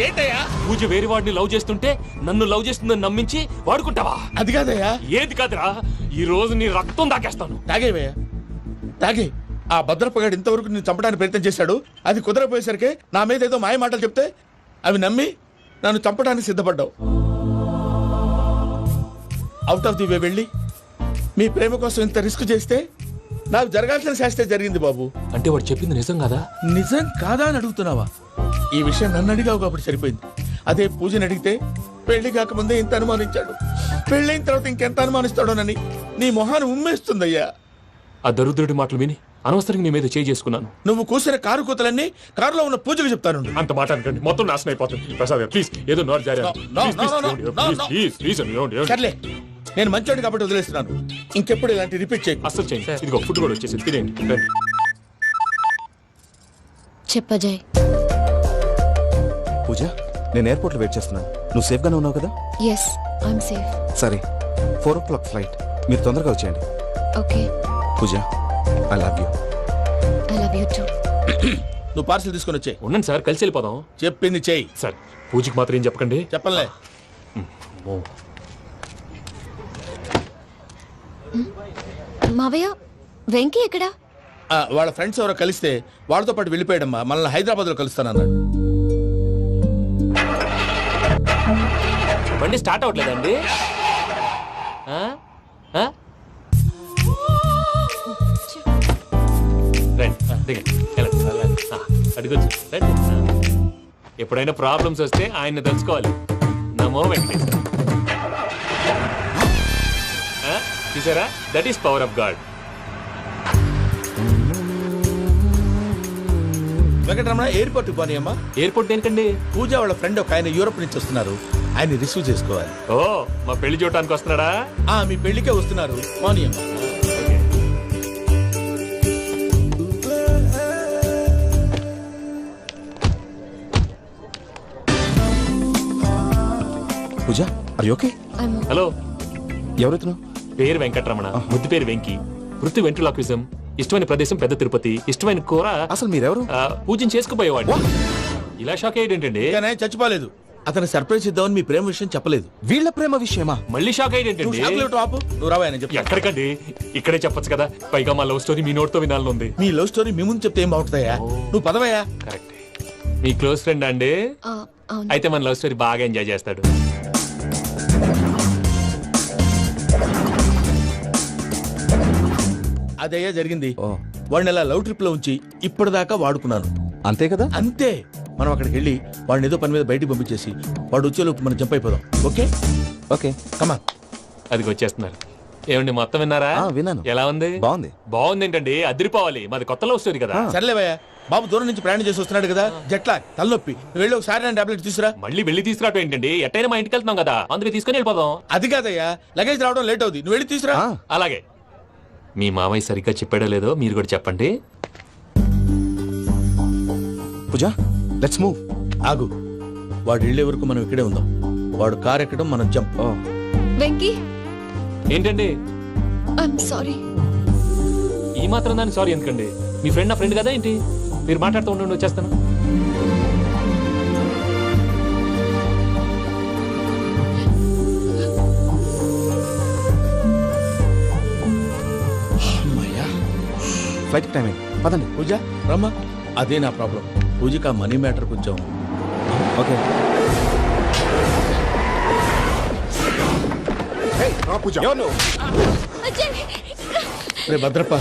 K: ఏంటయ్యా? పూజ వేరే వాడిని లవ్ చేస్తుంటే నన్ను లవ్ చేస్తుందని నమ్మించి వాడుకుంటావా?
F: అది కాదయ్యా.
K: ఏది కాదురా, ఈ రోజు నీ రక్తం దాకేస్తాను.
F: తాగేవయ్యా, తాగే. ఆ భద్రప్పగాడు ఇంతవరకు నేను చంపడానికి ప్రయత్నం చేశాడు. అది కుదరపోయేసరికి నా మీద ఏదో మాయ మాటలు చెప్తే అవి నమ్మి నన్ను చంపడానికి సిద్ధపడ్డావు. అవుట్ ఆఫ్ ది వే వెళ్ళి మీ ప్రేమ కోసం ఇంత రిస్క్ చేస్తే నాకు జరగాల్సిన శాస్త్రే జరిగింది బాబు.
K: అంటే వాడు చెప్పింది నిజం కదా?
F: నిజం కాదా అని అడుగుతున్నావా? ఈ విషయం నన్ను అడిగావు కాబట్టి సరిపోయింది. అదే పూజని అడిగితే పెళ్లి కాకముందే ఇంత అనుమానించాడు, పెళ్ళైన తర్వాత ఇంకెంత అనుమానిస్తాడోనని నీ మొహాన్ని ఉమ్మేస్తుందయ్యా.
K: ఆ దరిద్రుడి మాటలు విని అనవసరంగా నీ మీద చేయి చేసుకున్నాను.
F: నువ్వు కూసిన కారు కూతలన్నీ కారులో ఉన్న పూజకు చెప్తాను.
K: అంత మాట అనకండి, మొత్తం నాశనం అయిపోతుంది. ప్రసాద్ ప్లీజ్ ఏదో నోట్ జారీ
F: సర్లే, నేను మంచోడు కాబట్టి వదిలేస్తున్నాను. ఇంకెప్పుడు ఇలాంటి రిపీట్ చేయకు.
K: అస్సలు చేయండి. ఇదిగో ఫుడ్ కూడా వచ్చేసి తినేయండి. రండి.
G: చెప్పజాయ్.
L: పూజ, నేను ఎయిర్పోర్ట్లో వెయిట్ చేస్తున్నాను. నువ్వు సేఫ్గానే ఉన్నావు కదా?
G: Yes, I'm safe.
L: సరే, 4 o'clock ఫ్లైట్. మీరు తొందరగా వచ్చేయండి.
G: Okay.
L: Pooja, I love you.
G: I love you too.
F: నువ్వు పార్సిల్ తీసుకొని వచ్చే.
K: ఉండండి సార్, కలిసి వెళ్ళిపోదాం.
F: చెప్పింది చెయ్యి.
K: సార్ పూజకి మాత్రం ఏం చెప్పకండి.
F: చెప్పలే.
G: మావయ్య, వెంకీ ఎక్కడా?
F: వాళ్ళ ఫ్రెండ్స్ ఎవరో కలిస్తే వాళ్ళతో పాటు వెళ్ళిపోయాడమ్మా. మనల్ని హైదరాబాద్ లో కలుస్తానన్నాడు.
K: బండి స్టార్ట్ అవ్వట్లేదండి. అడిగొచ్చు. ఎప్పుడైనా ప్రాబ్లమ్స్ వస్తే ఆయన్ని తెలుసుకోవాలి. నమో వెంకటేశ్వర. చూసారా, that is power of God.
F: Venkataramana, airport పోనీ అమ్మా.
K: ఎయిర్పోర్ట్ దేనికండి?
F: పూజ వాళ్ళ ఫ్రెండ్ ఒక ఆయన యూరోప్ నుంచి వస్తున్నారు. ఆయన రిసీవ్ చేసుకోవాలి.
K: ఓ, మా పెళ్లి చూడటానికి వస్తున్నాడా?
F: మీ పెళ్లికే వస్తున్నారు. పోనీ అమ్మా.
L: పూజ, ఆర్ యు ఓకే?
K: హలో,
L: ఎవరైతున్నావు?
K: పేరు వెంకటరమణ, ముద్దు పేరు వెంకి, వృత్తి వెంట్రులాక్విజం, ఇష్టమైన ప్రదేశం పెద్ద తిరుపతి, ఇష్టమైన కూర.
L: అసలు మీరెవరు?
K: పూజను చేసుకుపోయేవాడు. ఇలా షాక్ అయ్యేటండి.
F: చచ్చిపోలేదు. అతను సర్ప్రైజ్ ఇద్దామని మీ ప్రేమ విషయం చెప్పలేదు.
L: వీళ్ళ ప్రేమ విషయమా?
K: మళ్ళీ షాక్ అయ్యేటండి.
F: నువ్వు రావాయని చెప్పి.
K: ఎక్కడికండి, ఇక్కడే చెప్పొచ్చు కదా. పైగా మా లవ్ స్టోరీ మీ నోటితో వినాలని ఉంది.
F: మీ లవ్ స్టోరీ మీ ముందు చెప్తే ఏం బాగుంటుందయ్యా? నువ్వు పదవయ్యా.
K: కరెక్ట్. మీ క్లోజ్ ఫ్రెండ్ అండి?
G: అవును.
K: అయితే మన లవ్ స్టోరీ బాగా ఎంజాయ్ చేస్తాడు.
F: అదయ్యా జరిగింది. వాడిని అలా లవ్ ట్రిప్ లో ఉంచి ఇప్పటిదాకా వాడుకున్నాను.
L: అంతే కదా?
F: అంతే. మనం అక్కడికి వెళ్ళి వాడిని ఏదో పని మీద బయటికి పంపించేసి వాడు వచ్చేలోపు మనం జంప్ అయిపోదాం. ఓకే
L: ఓకే,
F: కమా.
K: అది వచ్చేస్తున్నారు. ఏమండి, మొత్తం విన్నారా?
L: విన్నాను.
K: ఎలా ఉంది?
L: బాగుంది.
K: బాగుంది ఏంటండి, అదిరిపోవాలి. మాది కొత్త లవ్ స్టోరీ కదా.
F: సర్లేవయ్యా, బాబు దూరం నుంచి ప్రయాణం చేసి వస్తున్నాడు కదా, జట్లా తలనొప్పి. నువ్వు వెళ్ళి ఒకసారి టాబ్లెట్ తీసుకురా.
K: మళ్ళీ వెళ్ళి తీసుకురావటం ఏంటండి? ఎట్టైనా మా ఇంటికి వెళ్తున్నాం కదా, అందుకే తీసుకుని వెళ్ళిపోదాం.
F: అది కాదయ్యా, లగేజ్ రావడం లేట్ అవుతుంది. నువ్వు వెళ్ళి తీసుకురా.
K: అలాగే. మీ మామయ్య సరిగ్గా చెప్పాడో లేదో మీరు కూడా చెప్పండి.
L: పూజ, లెట్స్ మూవ్.
F: ఆగు, వాడు వెళ్ళే వరకు మనం ఇక్కడే ఉందాం. వాడు కార్ ఎక్కడం, మనం జంప్.
G: వెంకీ,
K: ఏంటండి?
G: I'm sorry.
K: ఈ మాత్రం దాన్ని సారీ ఎందుకండి? మీ ఫ్రెండ్ నా ఫ్రెండ్ కదా ఏంటి? మీరు మాట్లాడుతూ ఉండండి, వచ్చేస్తాను.
L: ఫ్లైట్ టైం అయింది, పదండి.
F: పూజ రమ్మా. అదే నా ప్రాబ్లం. పూజకి ఆ మనీ మ్యాటర్ కొంచెం.
L: ఓకే.
F: రే భద్రప్ప,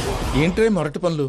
F: ఏంట్రే మొరటి పనులు?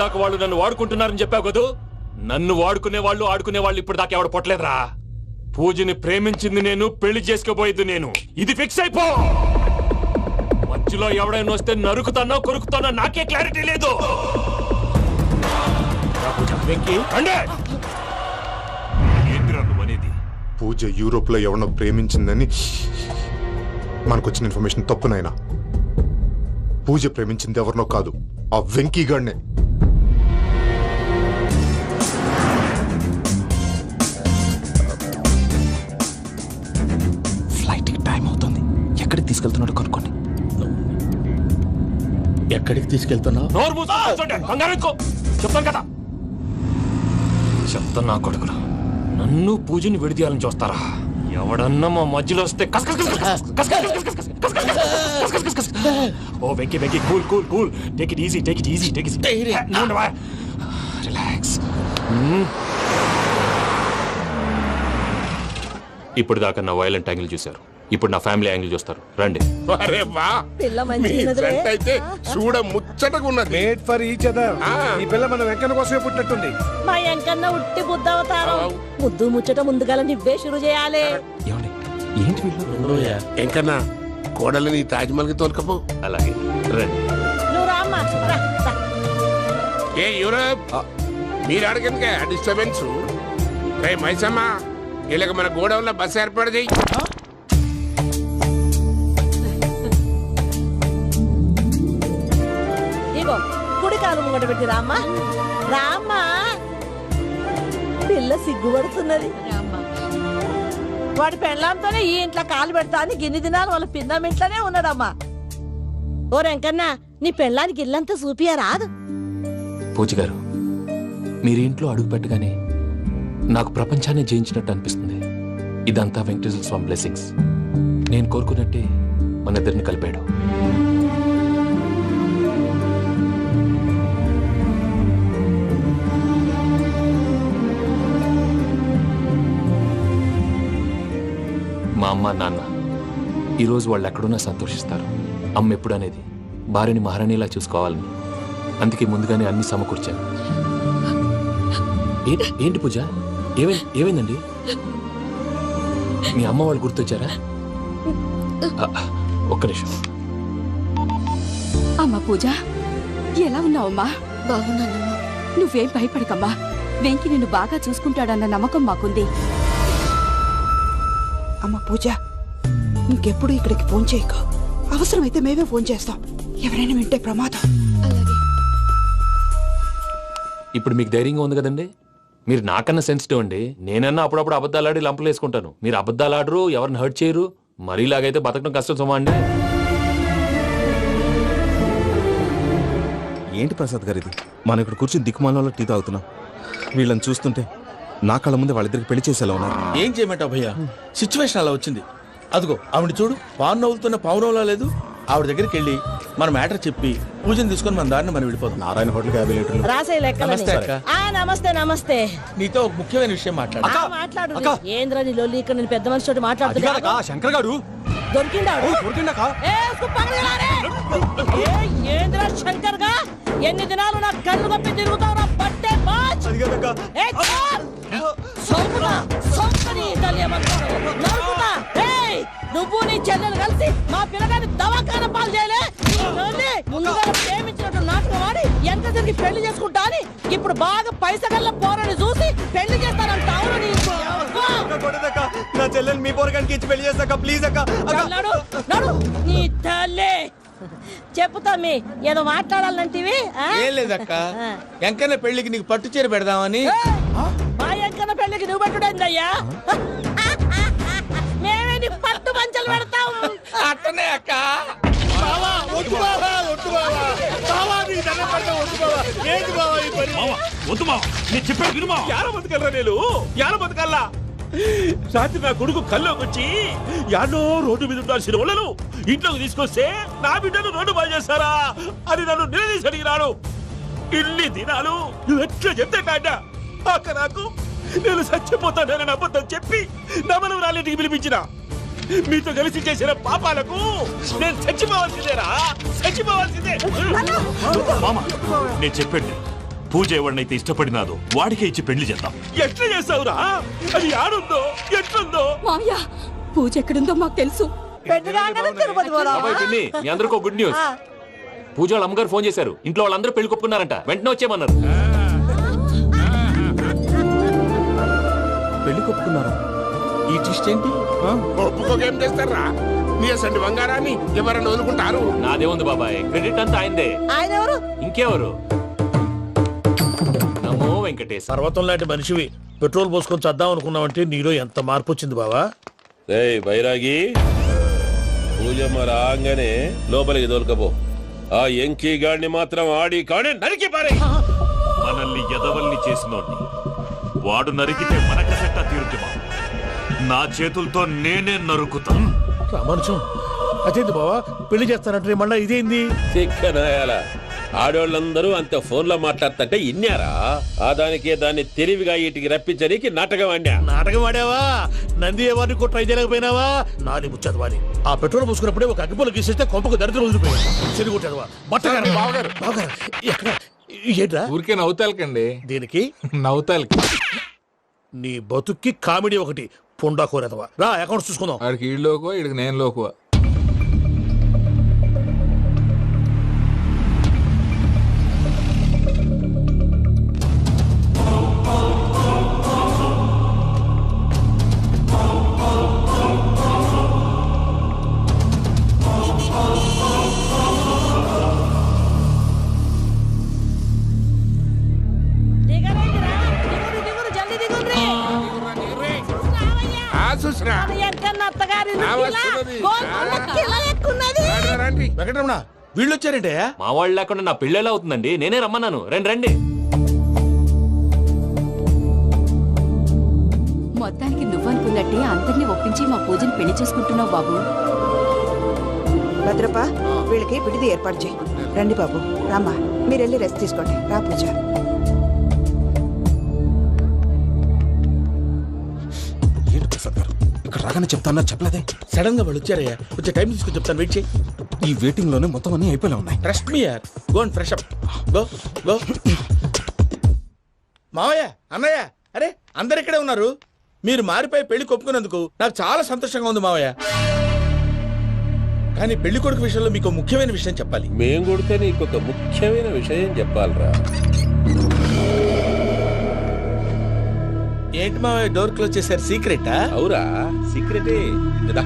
K: దాకా వాళ్ళు నన్ను వాడుకుంటున్నారని చెప్పావు కదూ. నన్ను వాడుకునే వాళ్ళు ఆడుకునే వాళ్ళు ఇప్పుడు దాకా ఎవడు పొట్టలేదురా. పూజని ప్రేమించింది నేను, పెళ్లి చేసుకోబోయేది నేను. ఇది ఫిక్స్ అయిపో. మధ్యలో ఎవడైనా వస్తే నరుకుతానో కొరుకుతానో నాకే క్లారిటీ లేదు. ఏంటిరా నువ్వనేది?
L: పూజ యూరోప్ లో ఎవరినో ప్రేమించిందని మనకొచ్చిన ఇన్ఫర్మేషన్ తప్పునైనా. పూజ ప్రేమించింది ఎవరినో కాదు, ఆ వెంకీ గాడినే.
A: ఫ్లైట్ టైం అవుతుంది. ఎక్కడికి తీసుకెళ్తున్నాడు కనుక్కోండి.
F: ఎక్కడికి తీసుకెళ్తున్నావు?
K: నోరు మూసుకొని కూర్చోండి. కంగారు ఎక్కు. చెప్తాను కదా. చెప్తాను నా కొడుకులు. నన్ను పూజని విడిదీయాలని చూస్తారా? ఎవడన్నా మా మధ్యలో వస్తే ఓ Venky Venky, cool cool cool. Take it easy, take it easy, take it relax. ఇప్పుడు దాకా నా వైలెంట్ యాంగిల్ చూశారు, ఇప్పుడు నా ఫ్యామిలీ యాంగిల్ చూస్తారు. రండి.
C: అరే వా, మీ ఫ్రెండ్ అయితే చూడ ముచ్చటగా ఉన్నది.
J: Made for each other. ఈ పిల్ల మన వెంకన్న కోసమే పుట్టినట్టుంది.
B: మా ఎంకన్న ఉట్టి బుద్ధవతారం. ముద్దు ముచ్చట ముందుగాల నువ్వే షురు చేయాలి.
A: ఏంటి వీళ్ళు?
C: ఎంకన్నా కోడలిని తాజ్మహల్ కి తోలుకపో.
K: అలాగే రండి.
B: నువ్వు రామ్మా, రా, రా.
C: ఏ యూరోప్, మీరు అడగనుక డిస్టర్బెన్స్. రే మైసమ్మ, ఇలాగ మన గోడౌన్లో బస్సు ఏర్పాటు చేయి.
B: ఇగో కుడి కాలు ముంగట పెట్టి రామ్మా, రామ్మా. పిల్ల సిగ్గుపడుతున్నది. వాడి పెళ్ళాంతోనే ఈ ఇంట్లో కాలు పెడతా అని గిన్ని దినాలు వాళ్ళ పిన్నం ఇంట్లోనే ఉన్నాడమ్మా. ఓ వెంకన్న, నీ పెళ్ళానికి ఇల్లంతా చూపియా రాదు.
K: పూజ గారు, మీరు ఇంట్లో అడుగు పెట్టగానే నాకు ప్రపంచాన్ని జయించినట్టు అనిపిస్తుంది. ఇదంతా వెంకటేశ్వర స్వామి బ్లెస్సింగ్స్. నేను కోరుకున్నట్టే మన ఇద్దరిని కలిపాడు. మా అమ్మ నాన్న ఈరోజు వాళ్ళు ఎక్కడున్నా సంతోషిస్తారు. అమ్మ ఎప్పుడు అనేది భార్యని మహారాణిలా చూసుకోవాలని, అందుకే ముందుగానే అన్ని సమకూర్చాను. ఏంటి పూజ, ఏమైందండి? మీ అమ్మ వాళ్ళు గుర్తొచ్చారా? ఒక్క నిమిషం.
B: అమ్మా పూజ, ఎలా ఉన్నావమ్మా?
G: బాగున్నానమ్మా.
B: నువ్వేం భయపడకమ్మా. వెంకి నిన్ను బాగా చూసుకుంటాడన్న నమ్మకం మాకుంది.
M: అమ్మ పూజ, ఇంకెప్పుడు ఇక్కడికి ఫోన్ చేయకు. అవసరమైతే మేమే ఫోన్ చేస్తాం. ఎవరైనా వింటే ప్రమాదం.
G: అలాగే.
K: ఇప్పుడు మీకు ధైర్యంగా ఉంది కదండి. మీరు నాకన్నా సెన్సిటివ్ అండి. నేనన్నా అప్పుడప్పుడు అబద్ధాలు ఆడి లంపలు వేసుకుంటాను. మీరు అబద్ధాలు ఆడరు, ఎవరిని హర్ట్ చేయరు. మరీ ఇలాగైతే బతకడం కష్టం సుమా అండి.
L: ఏంటి ప్రసాద్ గారు ఇది? మనం ఇక్కడ కూర్చుని దిక్కుమాలలో టీ తాగుతున్నాం. వీళ్ళని చూస్తుంటే నా కళ్ళ ముందే వాళ్ళిద్దరికి పెళ్లి చేసేలా ఉన్నారు.
F: ఏం చేయమంటావు భయ్యా, సిచ్యువేషన్ అలా వచ్చింది. అదిగో ఆవిడ చూడు, పాను నవ్వులుతున్న పావురంలా లేదు. ఆవిడ దగ్గరికి వెళ్ళి మన మ్యాటర్ చెప్పి పూజను తీసుకొని మన దారిని మనం వెళ్ళిపోతాం.
L: నారాయణ హోటల్ 50 లీటర్లు.
B: రాసే లెక్క.
F: నమస్తే అక్క.
B: నమస్తే నమస్తే.
F: నీతో ఒక ముఖ్యమైన విషయం మాట్లాడు.
B: మాట్లాడు. ఏంద్రా నీ లొల్లి? ఇక్కడ నేను పెద్ద మనిషి తోటి మాట్లాడుతున్నా.
A: శంకర్ గారు
B: దొరికిందాడు. ఏంద్రా శంకర్ గా, ఎన్ని దినాలు నా కళ్ళు కప్పి తిరుగుతావు? పట్టే బాచ్. నువ్వు నీ చెల్లెలు కలిసి మా పిల్లగాని దవాఖాన పాలు చేయలే. ముందుగా ప్రేమించినట్టు నాటకం ఆడి ఎంత తిరిగి పెళ్లి చేసుకుంటా అని ఇప్పుడు బాగా పైసగల్ల పోరని చూసి పెళ్లి చేస్తానంట.
A: నా చెల్లెలు మీ పోరగానికి ఇచ్చి పెళ్లి చేస్తాక ప్లీజ్ అక్క.
B: నడు నీ తల్లి. చెప్పుతామి, ఏదో మాట్లాడాలంటివి.
F: ఏం లేదక్క, ఎంకన్న పెళ్లికి నీకు పట్టు చీర పెడదామని.
B: మా ఎంకన్న పెళ్లికి నువ్వు పెట్టుడైందయ్యా? మేమే నీ పట్టు పంచలు పెడతాం.
F: అట్టనే అక్క.
H: రాత్రి నా కొడుకు కల్లోకి వచ్చి యాడో రోడ్డు మీద ఉండాల్సిన వాళ్ళను ఇంట్లోకి తీసుకొస్తే నా బిడ్డను రోడ్డు బాగా చేస్తారా అని నన్ను నిలదీసి అడిగినాడు. ఇన్ని దినాలు నువ్వు ఎట్లా చెప్తే కాట అక్క నాకు నేను చచ్చిపోతానని అబద్ధం చెప్పి నమ్మను రాలింటికి పిలిపించిన. మీతో కలిసి చేసిన పాపాలకు నేను చచ్చిపోవాల్సిందేరా, చచ్చిపోవాల్సిందే. మామ, నేను చెప్పండి,
K: పూజ ఎవరినైతే ఇష్టపడినాదో వాడికే ఇచ్చి పెళ్లి చేద్దాం.
H: ఎట్లా చేసావురా? అది ఆడుందో ఎట్లుందో?
M: మావయ్య పూజ ఎక్కడుందో మాకు తెలుసు.
B: పెళ్లి కాగానే తిరుపతి పోదామా?
K: బాబాయ్ పిన్ని, మీ అందరికీ ఒక గుడ్ న్యూస్. పూజ వాళ్ళ అమ్మగారు ఫోన్ చేశారు. ఇంట్లో వాళ్ళందరూ పెళ్లి కొప్పుకున్నారంట. వెంటనే వచ్చేయమన్నారు.
A: పెళ్లి కొప్పుకున్నారా? ఈ ట్విస్ట్ ఏంటి?
F: ఒప్పుకోకేం చేస్తారా? నీ అసంటి బంగారాన్ని ఎవరన్నా వదులుకుంటారు?
K: నాదే ఉంది బాబాయ్, క్రెడిట్ అంతా ఆయనదే.
B: ఆయన ఎవరు?
K: ఇంకెవరు? నమో వెంకటేశ్.
H: పర్వతం లాంటి మనిషివి పెట్రోల్ పోసుకొని చద్దాం అనుకున్నావంటే నీలో ఎంత మార్పు వచ్చింది బావా.
F: బైరాగి పూజమ్మ రాగానే లోపలికి దొరకపో. ఆ ఎంకీ గాడిని మాత్రం ఆడి కాడే నరికి పారే.
K: మనల్ని ఎదవల్ని చేసినోడ్ని వాడు నరికితే మనక సెట్ట తీరుతుమా? నా చేతులతో నేనే నరుకుతా.
H: రామానుజం అదేంటి బావా పెళ్లి చేస్తానంటే మళ్ళా ఇదేంది?
F: చిక్కనాయాల ఆడోళ్ళందరూ అంత ఫోన్లో మాట్లాడుతుంటే ఇన్నారా? ఆ దానికే దాన్ని తెలివిగా వీటికి రప్పించడానికి నాటకం ఆడా.
H: నాటకం ఆడావా? నంది ఎవరిని కూడా ట్రై చేయలేకపోయినావా? నాది ముచ్చదు వాని. ఆ పెట్రోల్ పోసుకున్నప్పుడే ఒక అగ్గిపుల్ల గీసేస్తే కొంపకు దరిద్రం వదిలిపోయాడు. చెరుగుంటాడు బట్టగారు. బావగారు బావగారు ఎక్కడ ఏంట్రా?
A: ఊరికే నవ్వుతాలకండి.
H: దీనికి
A: నవ్వుతాలకి
H: నీ బతుక్కి కామెడీ ఒకటి పుండా కోరేదవా. రా అకౌంట్స్ చూసుకుందాం.
A: ఆడికి ఈడు లోకువ, ఈడికి నేను లోకువ.
B: దిగరేంటిరా? దిగురు, దిగురు, జల్దీ దిగుర్రి.
F: చూసినా
B: మన ఎంకన్న అత్తగారి
F: ఆ
B: కిలా,
F: వస్తున్నది.
B: గోల్కొండ కిలా ఎక్కున్నది.
H: వెంకటరమణ వీళ్ళు వచ్చారంటే
K: మా వాళ్ళు లేకుండా నా పెళ్లి ఎలా అవుతుందండి? నేనే రమ్మన్నాను. రండి రండి.
M: మొత్తానికి నువ్వనుకున్నట్టే అందరినీ ఒప్పించి మా పూజని పెళ్లి చేసుకుంటున్నావు బాబు.
N: భద్రప్ప వీళ్ళకి విడిది ఏర్పాటు చేయి. రండి బాబు, రామ్మా మీరు వెళ్ళి రెస్ట్ తీసుకోండి. రా పూజ.
A: ఏంటి ప్రసాద్ గారు ఇక్కడ రాగానే చెప్తాను చెప్పలేదే?
H: సడన్ గా వాళ్ళు వచ్చారయ్యా. కొంచెం టైం తీసుకుని చెప్తాను, వెయిట్ చేయి.
A: ఈ వెయిటింగ్ లోనే మొత్తం అన్ని అయిపోయినా ఉన్నాయి.
H: ట్రస్ట్ మీ యార్. Go and fresh up. Go go. మావయ్య, అన్నయ్య, అరే అందరు ఇక్కడే ఉన్నారు. మీరు మారిపోయి పెళ్లి కొప్పుకున్నందుకు నాకు చాలా సంతోషంగా ఉంది మావయ్య. కానీ పెళ్లి కొడుకు విషయంలో మీకు ముఖ్యమైన విషయం చెప్పాలి.
F: మేం కొడితే నీకు ఒక ముఖ్యమైన విషయం చెప్పాలరా.
H: ఏంటి మావయ్య డోర్ క్లోజ్ చేశారు? సీక్రెటా?
F: అవురా, సీక్రెటే. ఇదా.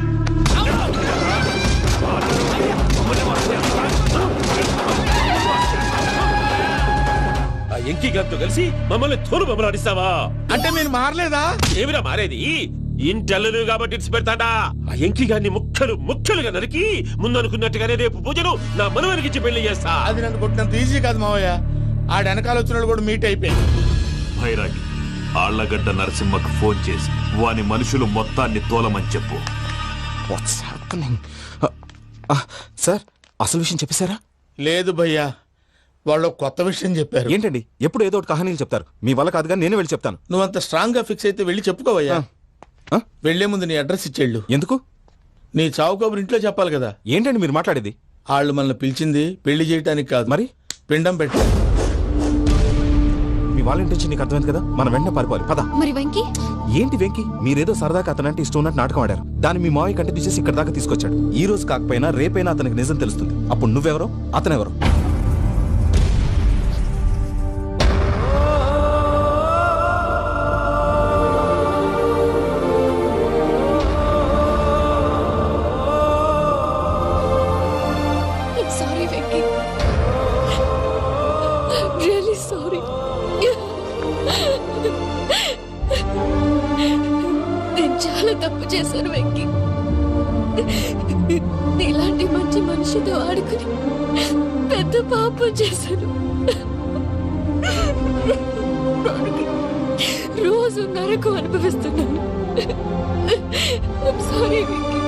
F: ఆ ఎంకీ గారితో కలిసి మమ్మల్ని తోలు బొమ్మలాడిస్తావా?
H: అంటే మీరు మారలేదా?
F: ఏమిరా మారేది? ఇంటల్లు కాబట్టి ఇట్స్ పెడతాడా? ఆ ఎంకీ గారిని ముక్కలుగా నరికి ముందనుకున్నట్టుగానే రేపు పూజను నా మనవనికిచ్చి పెళ్లి చేస్తా.
H: అది నన్ను కొట్టినంత ఈజీ కాదు మావయ్య. ఆ వెనకాల వచ్చిన వాళ్ళు కూడా మీట్ అయిపోయింది.
K: భైరాగి ఆళ్లగడ్డ నరసింహకు ఫోన్ చేసి వాని మనుషులు మొత్తాన్ని తోలమని చెప్పు.
A: What's happening? సార్ అసలు విషయం చెప్పేశారా?
H: లేదు భయ్యా, వాళ్ళు కొత్త విషయం చెప్పారు.
A: ఏంటండి ఎప్పుడు ఏదో ఒకటి కహానీలు చెప్తారు. మీ వల్ల కాదు కానీ నేనే వెళ్ళి చెప్తాను.
H: నువ్వు అంత స్ట్రాంగ్ గా ఫిక్స్ అయితే వెళ్ళి చెప్పుకోవయ్యా. వెళ్లే ముందు నీ అడ్రస్ ఇచ్చేళ్ళు.
A: ఎందుకు?
H: నీ చావు కబురు ఇంట్లో చెప్పాలి కదా.
A: ఏంటండి మీరు మాట్లాడేది?
H: వాళ్ళు మనల్ని పిలిచింది పెళ్లి చేయటానికి కాదు,
A: మరి
H: పిండం పెట్ట.
A: మీ వాళ్ళ ఇంటి నీకు అర్థమైంది కదా, మనం వెంటనే పారిపోవాలి. పద.
G: మరి వెంకీ?
A: ఏంటి వెంకీ? మీరేదో సరదాగా అతనంటే ఇష్టం ఉన్నట్టు నాటకం ఆడారు. దాన్ని మీ మావయ్య కంటే తీసేసి ఇక్కడ దాకా తీసుకొచ్చాడు. ఈ రోజు కాకపోయినా రేపైనా అతనికి నిజం తెలుస్తుంది. అప్పుడు నువ్వెవరో అతనెవరో.
G: Sorry Venky, really sorry. నేను చాలా తప్పు చేశాను వెంకీ. నీలాంటి మంచి మనిషితో ఆడుకుని పెద్ద పాపం చేశాను. రోజు నరకం అనుభవిస్తున్నాను. I'm sorry, Vicky.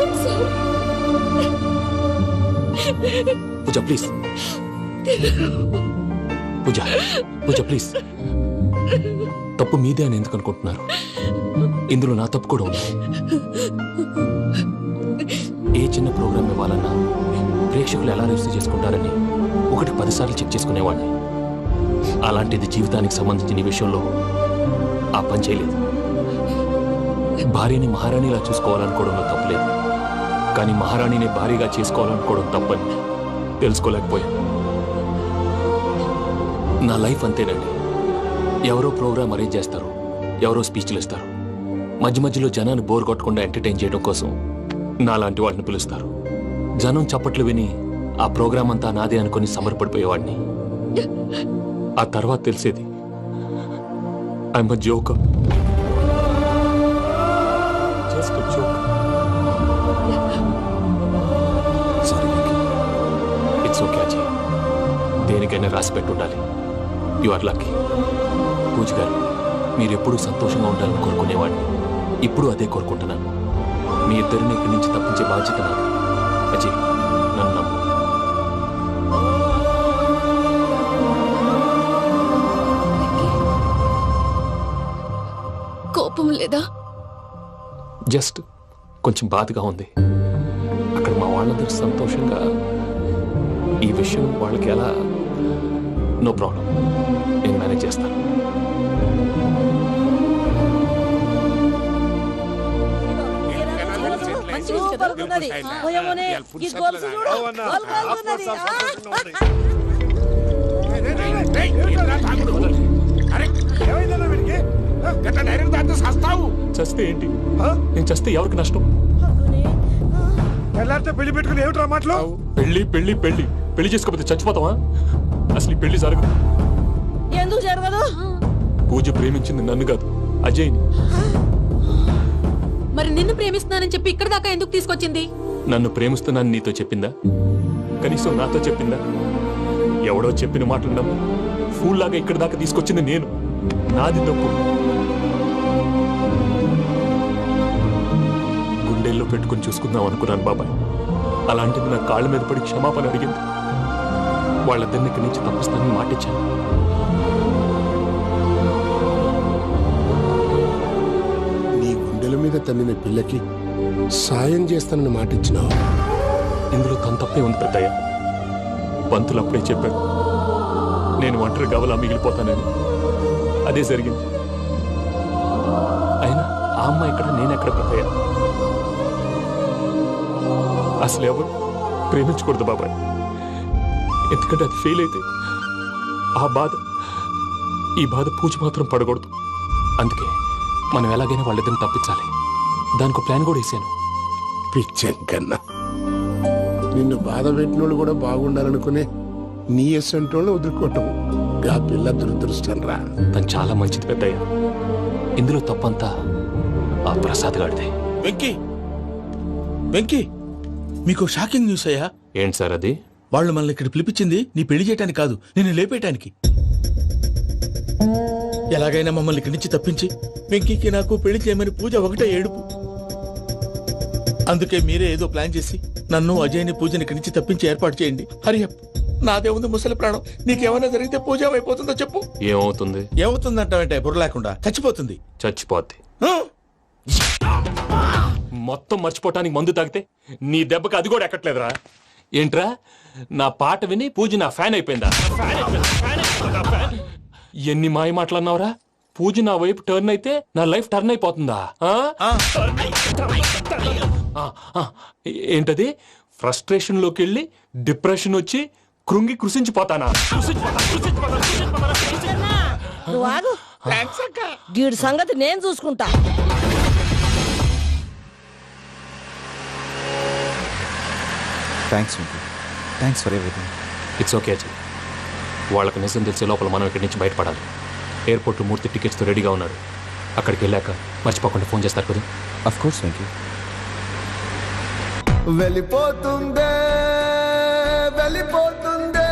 G: I'm sorry.
K: Pooja please. Pooja please. తప్పు మీదే అని ఎందుకు అనుకుంటున్నారు? ఇందులో నా తప్పు కూడా ఉంది. ఏ చిన్న ప్రోగ్రామ్ ఇవ్వాలన్నా ప్రేక్షకులు ఎలా రిసీవ్ చేసుకుంటారని 1-10 సార్లు చెక్ చేసుకునేవాడిని. అలాంటిది జీవితానికి సంబంధించిన ఈ విషయంలో ఆ పని చేయలేదు. భార్యని మహారాణిలా చూసుకోవాలనుకోవడంలో తప్పులేదు, కానీ మహారాణిని భార్యగా చేసుకోవాలనుకోవడం తప్పని తెలుసుకోలేకపోయాను. నా లైఫ్ అంతేనండి. ఎవరో ప్రోగ్రామ్ అరేంజ్ చేస్తారు, ఎవరో స్పీచ్లు ఇస్తారు, మధ్య మధ్యలో జనాన్ని బోర్ కొట్టకుండా ఎంటర్టైన్ చేయడం కోసం నాలాంటి వాళ్ళని పిలుస్తారు. జనం చప్పట్లు విని ఆ ప్రోగ్రామ్ అంతా నాదే అనుకుని సమర్పడిపోయేవాడిని. ఆ తర్వాత తెలిసేది I'm a joker. Just a joker. It's okay Ajay, దేనికైనా రాసి పెట్టుండాలి. You are lucky. Pooja garu, మీరు ఎప్పుడూ సంతోషంగా ఉండాలని కోరుకునేవాడిని. ఇప్పుడు అదే కోరుకుంటున్నాను. మీ ఇద్దరిని ఇక్కడి నుంచి తప్పించే బాధ్యత నాది. అజయ్, నన్ను నమ్ము.
G: కోపం లేదా?
K: జస్ట్ కొంచెం బాధగా ఉంది. అక్కడ మా వాళ్ళందరూ సంతోషంగా ఈ విషయం వాళ్ళకి ఎలా. నో ప్రాబ్లం, నేను మేనేజ్ చేస్తాను.
B: సూపర్ ఉన్నది. ఓయమ్మోనే, ఈ గొలుసు చూడు, గోల్ కాలుతున్నది.
K: చస్తే ఏంటి? నేను చస్తే ఎవరికి నష్టం?
J: పెళ్లి పెట్టుకుని ఏమిట్రా మాటలు?
K: పెళ్లి పెళ్లి పెళ్లి పెళ్లి చేసుకోకపోతే చచ్చిపోతావా? అసలు ఈ పెళ్లి జరగదు.
B: ఎందుకు జరగదు?
K: పూజ ప్రేమించింది నన్ను కాదు, అజయ్ని.
G: మరి నిన్ను ప్రేమిస్తున్నానని చెప్పి ఇక్కడ దాకా ఎందుకు తీసుకొచ్చింది?
K: నన్ను ప్రేమిస్తున్నాను నీతో చెప్పిందా? కనీసం నాతో చెప్పిందా? ఎవడో చెప్పిన మాటలు నమ్ము ఫూల్ లాగా ఇక్కడ దాకా తీసుకొచ్చింది నేను. నాది తప్పు. గుండెల్లో పెట్టుకుని చూసుకుందాం అనుకున్నాను బాబాయ్. అలాంటిది నా కాళ్ళ మీద పడి క్షమాపణ అడిగింది. వాళ్ళిద్దరిని ఇక్కడి నుంచి తప్పిస్తానని మాటిచ్చాను.
C: నీ గుండెల మీద తన్నిన పిల్లకి సాయం చేస్తానని మాటిచ్చినావు.
K: ఇందులో తన తప్పే ఉంది పెద్దయ్య. పంతులు అప్పుడే చెప్పారు నేను ఒంటరి గవలా మిగిలిపోతానని. అదే జరిగింది. అయినా ఆ అమ్మాయి ఎక్కడ, నేనెక్కడ పెద్దయ్య? అసలు ఎవరు ప్రేమించకూడదు బాబాయ్. ఎందుకంటే అది ఫెయిల్ అయితే ఈ బాధ పూజ మాత్రం పడకూడదు. అందుకే మనం ఎలాగైనా వాళ్ళిద్దరిని తప్పించాలి. దానికి ప్లాన్ కూడా వేసాను.
C: పిచ్చంకన్నా, నిన్ను బాధ పెట్టినోళ్ళు కూడా బాగుండాలనుకునే నీ ఎస్సంటోళ్ళు వదులుకోవటం ఆ పిల్ల దురదృష్టం రా.
K: తను చాలా మంచిది పెద్దయ్య. ఇందులో తప్పంతా ఆ ప్రసాద్ గాడిదే.
F: వెంకీ, మీకు షాకింగ్ న్యూస్ అయ్యా.
K: ఏంటి సార్ అది?
F: వాళ్ళు మనల్ని ఇక్కడ పిలిపించింది నీ పెళ్లి చేయడానికి కాదు, నిన్ను లేపేయటానికి. ఎలాగైనా మమ్మల్ని ఇక్కడి నుంచి తప్పించి వెంకీకి నాకు పెళ్లి చేయమని పూజ ఒకటే ఏడుపు. అందుకే మీరే ఏదో ప్లాన్ చేసి నన్ను అజయ్ని పూజని ఇక్కడి నుంచి తప్పించి ఏర్పాటు చేయండి. హరియప్, నాదే ఉంది ముసలి ప్రాణం. నీకేమైనా జరిగితే పూజ అయిపోతుందో చెప్పు.
K: ఏమవుతుంది?
F: ఏమవుతుందంటావంటే బుర్ర లేకుండా చచ్చిపోతుంది.
K: చచ్చిపోద్ది. మొత్తం మర్చిపోవటానికి మందు తాగితే నీ దెబ్బకి అది కూడా ఎక్కట్లేదురా. ఏంట్రా, నా పాట విని పూజ నా ఫ్యాన్ అయిపోయిందా? ఎన్ని మాయ మాటలన్నావురా? పూజ నా వైపు టర్న్ అయితే నా లైఫ్ టర్న్ అయిపోతుందా? ఏంటది? ఫ్రస్ట్రేషన్ లోకి వెళ్ళి డిప్రెషన్ వచ్చి కృంగి కృషించిపోతానా?
B: నువ్వు ఆగు. గీడి సంగతి నేను చూసుకుంటా.
A: Thanks for everything.
K: It's okay Ajay. వాళ్ళకి నిజం తెలిసే లోపల మనం ఇక్కడి నుంచి బయటపడాలి. ఎయిర్పోర్ట్లో మూర్తి టికెట్స్తో రెడీగా ఉన్నాడు. అక్కడికి వెళ్ళాక మర్చిపోకుండా ఫోన్ చేస్తారు కదా.
A: Of course Venky.
D: వెళ్ళిపోతుందే వెళ్ళిపోతుందే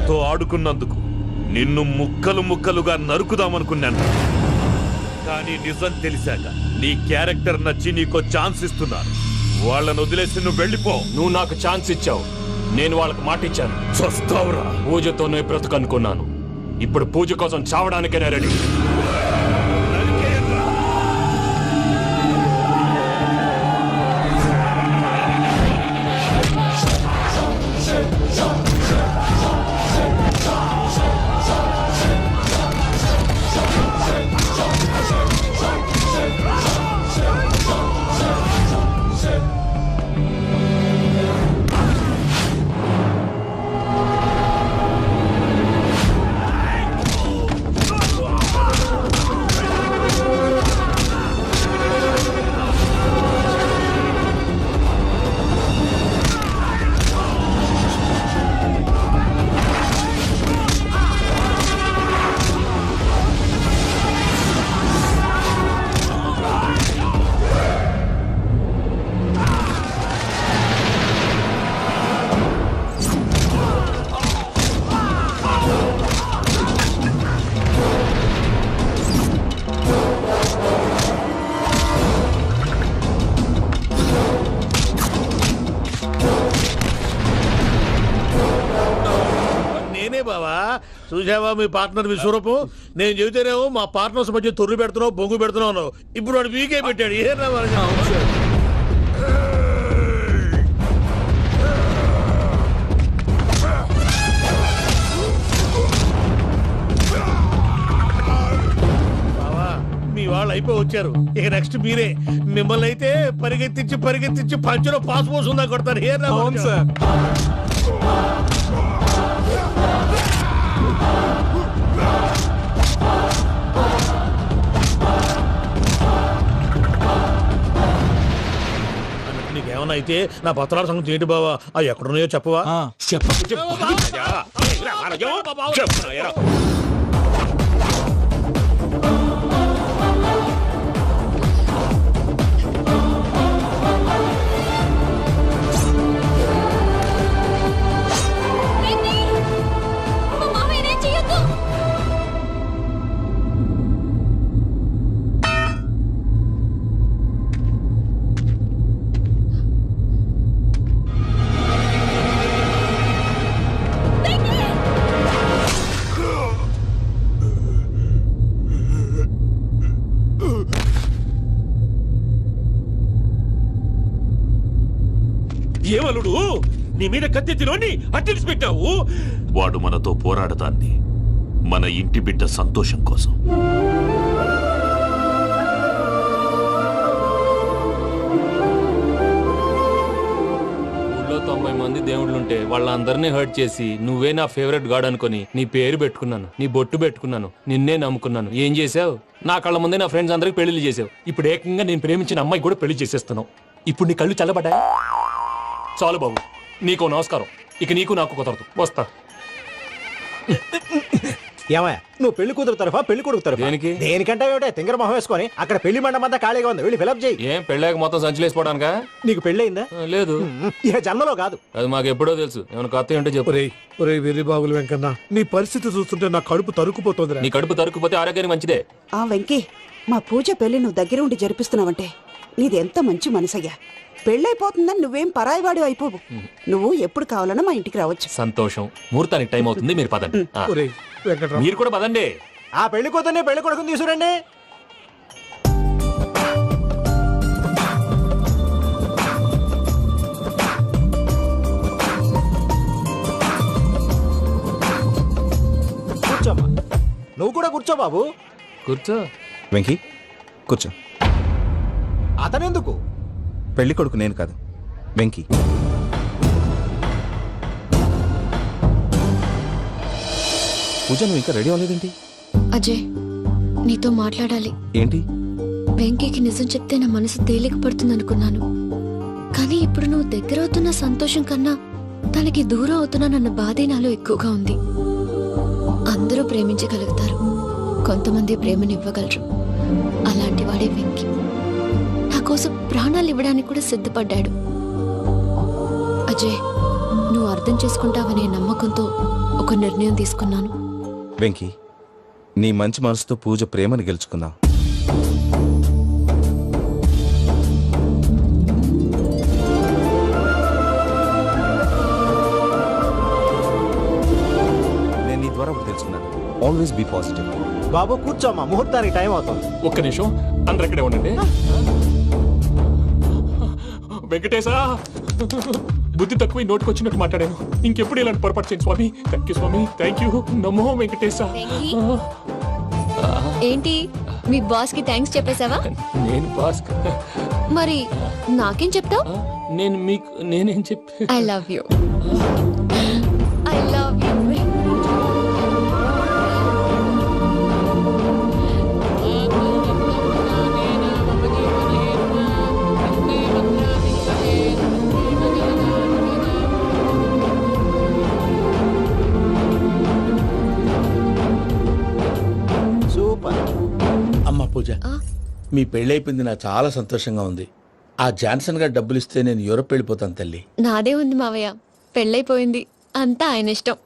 H: నాతో ఆడుకున్నందుకు నిన్ను ముక్కలు ముక్కలుగా నరుకుదామనుకున్నాను. కానీ నిజం తెలిసాక నీ క్యారెక్టర్ నచ్చి నీకో ఛాన్స్ ఇస్తున్నాను. వాళ్ళను వదిలేసి నువ్వు వెళ్ళిపో.
K: నువ్వు నాకు ఛాన్స్ ఇచ్చావు, నేను వాళ్ళకి మాట ఇచ్చాను.
H: చస్తావురా.
K: పూజతోనే బ్రతుకనుకున్నాను, ఇప్పుడు పూజ కోసం చావడానికైనా రెడీ.
H: చూసావా మీ పార్ట్నర్ విశ్వరూపం? నేను చెబితేనేమో మా పార్ట్నర్స్ మధ్య తొర్రు పెడుతున్నావు, బొంగు పెడుతున్నావు. ఇప్పుడు వాడు మీకే పెట్టాడు. మీ వాళ్ళు అయిపోయి వచ్చారు, ఇక నెక్స్ట్ మీరే. మిమ్మల్ని అయితే పరిగెత్తించి పరిగెత్తించి పంచలో పాస్ పోసుందా కొడతారు. నీకేమన్నా అయితే నా పత్రాల సంగతి ఏంటి బావా? అవి ఎక్కడున్నాయో చెప్పవా? ఏమలుడు, నీ మీద కత్తెత్తిలోని అట్టెలిసి పెట్టావు.
F: వాడు మనతో పోరాడతాన్ని మన ఇంటి బిడ్డ సంతోషం కోసం.
K: ఊళ్ళో 90 మంది దేవుళ్ళుంటే వాళ్ళందరినీ హర్ట్ చేసి నువ్వే నా ఫేవరెట్ గాడ్ అనుకుని నీ పేరు పెట్టుకున్నాను, నీ బొట్టు పెట్టుకున్నాను, నిన్నే నమ్ముకున్నాను. ఏం చేసావు? నా కళ్ళ ముందే నా ఫ్రెండ్స్ అందరికి పెళ్లి చేసావు. ఇప్పుడు ఏకంగా నేను ప్రేమించిన అమ్మాయి కూడా పెళ్లి చేసేస్తున్నావు. ఇప్పుడు నీ కళ్ళు చల్లబడ్డాయి. చాలు బాబు, నీకో నమస్కారం. ఇక నీకు నాకు కుదరదు, వస్తా.
O: ఏమయ్యా, నువ్వు పెళ్లి కూతురు తరఫా పెళ్లి కొడుకు తరఫా?
K: దేనికి?
O: దేనికంటే ఏమిటే తింగర మొహం వేసుకొని అక్కడ పెళ్లి మండపం అంతా ఖాళీగా ఉంది, వెళ్ళి ఫిలప్ చేయి.
K: ఏం పెళ్ళాక మొత్తం సంచలేసిపోవడానికా?
O: నీకు పెళ్ళయిందా?
K: లేదు.
O: ఇక జన్మలో కాదు.
K: అది మాకు ఎప్పుడో తెలుసు. ఏమైనా కొత్త ఏంటో చెప్పు.
H: వెర్రి బాబులు వెంకన్న, నీ పరిస్థితి చూస్తుంటే నా కడుపు తరుక్కుపోతుంది.
K: నీ కడుపు తరుక్కుపోతే ఆరోగ్యానికి మంచిదే.
N: ఆ వెంకీ, మా పూజ పెళ్లి నువ్వు దగ్గర ఉండి జరిపిస్తున్నావంటే నీది ఎంత మంచి మనసయ్యా. పెళ్ళైపోతుందని నువ్వేం పరాయివాడు అయిపోవు. నువ్వు ఎప్పుడు కావాలన్నా మా ఇంటికి రావచ్చు.
K: సంతోషం. ముహూర్తానికి టైం అవుతుంది, మీరు పదండి. మీరు కూడా పదండి.
O: ఆ పెళ్లి కూతుర్ని పెళ్లి కొడుకుని తీసుకురండి. కూర్చోమ్మా. నువ్వు కూడా కూర్చో బాబు.
K: కూర్చో.
A: వెంకీ కూర్చో.
O: అతనెందుకు?
A: పెళ్లి కొడుకు నేను కాదు, వెంకీ. పూజ, నువ్వు ఇంకా రెడీ అవ్వలేదేంటి?
G: అజయ్, నీతో మాట్లాడాలి.
A: ఏంటి?
G: వెంకీకి నిజం చెప్తే నా మనసు తేలిక పడుతుంది అనుకున్నాను. కానీ ఇప్పుడు నువ్వు దగ్గర అవుతున్న సంతోషం కన్నా తనకి దూరం అవుతున్నానన్న బాధే నాలో ఎక్కువగా ఉంది. అందరూ ప్రేమించగలుగుతారు, కొంతమంది ప్రేమనివ్వగలరు. అలాంటి వాడే వెంకీ. నా కోసం ప్రాణాలు ఇవ్వడానికి కూడా సిద్ధపడ్డాడు. అజయ్, నువ్వు అర్థం చేసుకుంటావనే నమ్మకంతో ఒక నిర్ణయం తీసుకున్నాను.
A: వెంకీ, నీ మంచి మనసుతో పూజ ప్రేమని గెలుచుకుందాం. నేను నీ ద్వారా ఒకటి తెలుసుకున్నాను. Always be positive.
O: బాబు కూర్చోమ్మా, ముహూర్తానికి టైం అవుతుంది.
K: ఒక్క నిమిషం, అందరు ఇక్కడే ఉండండి. వెంకటేశా, బుద్ధి తక్కువ నోటికి వచ్చినట్టు మాట్లాడాను. ఇంకెప్పుడు ఇలాంటి పొరపాటు చేయండి స్వామి. థ్యాంక్ యూ స్వామి, థ్యాంక్ యూ. నమో వెంకటేశా.
G: ఏంటి మీ బాస్ కి థ్యాంక్స్ చెప్పేశావా?
K: నేను బాస్
G: మరి నాకేం చెప్తావు?
K: నేనేం చెప్పి
G: I love you. I love you.
O: Super.
F: అమ్మ పూజ, మీ పెళ్ళైపోయింది నాకు చాలా సంతోషంగా ఉంది. ఆ జాన్సన్ గారు డబ్బులు ఇస్తే నేను యూరోప్ వెళ్ళిపోతాను తల్లి.
G: నాదే ఉంది మావయ్య, పెళ్ళైపోయింది, అంతా ఆయన ఇష్టం.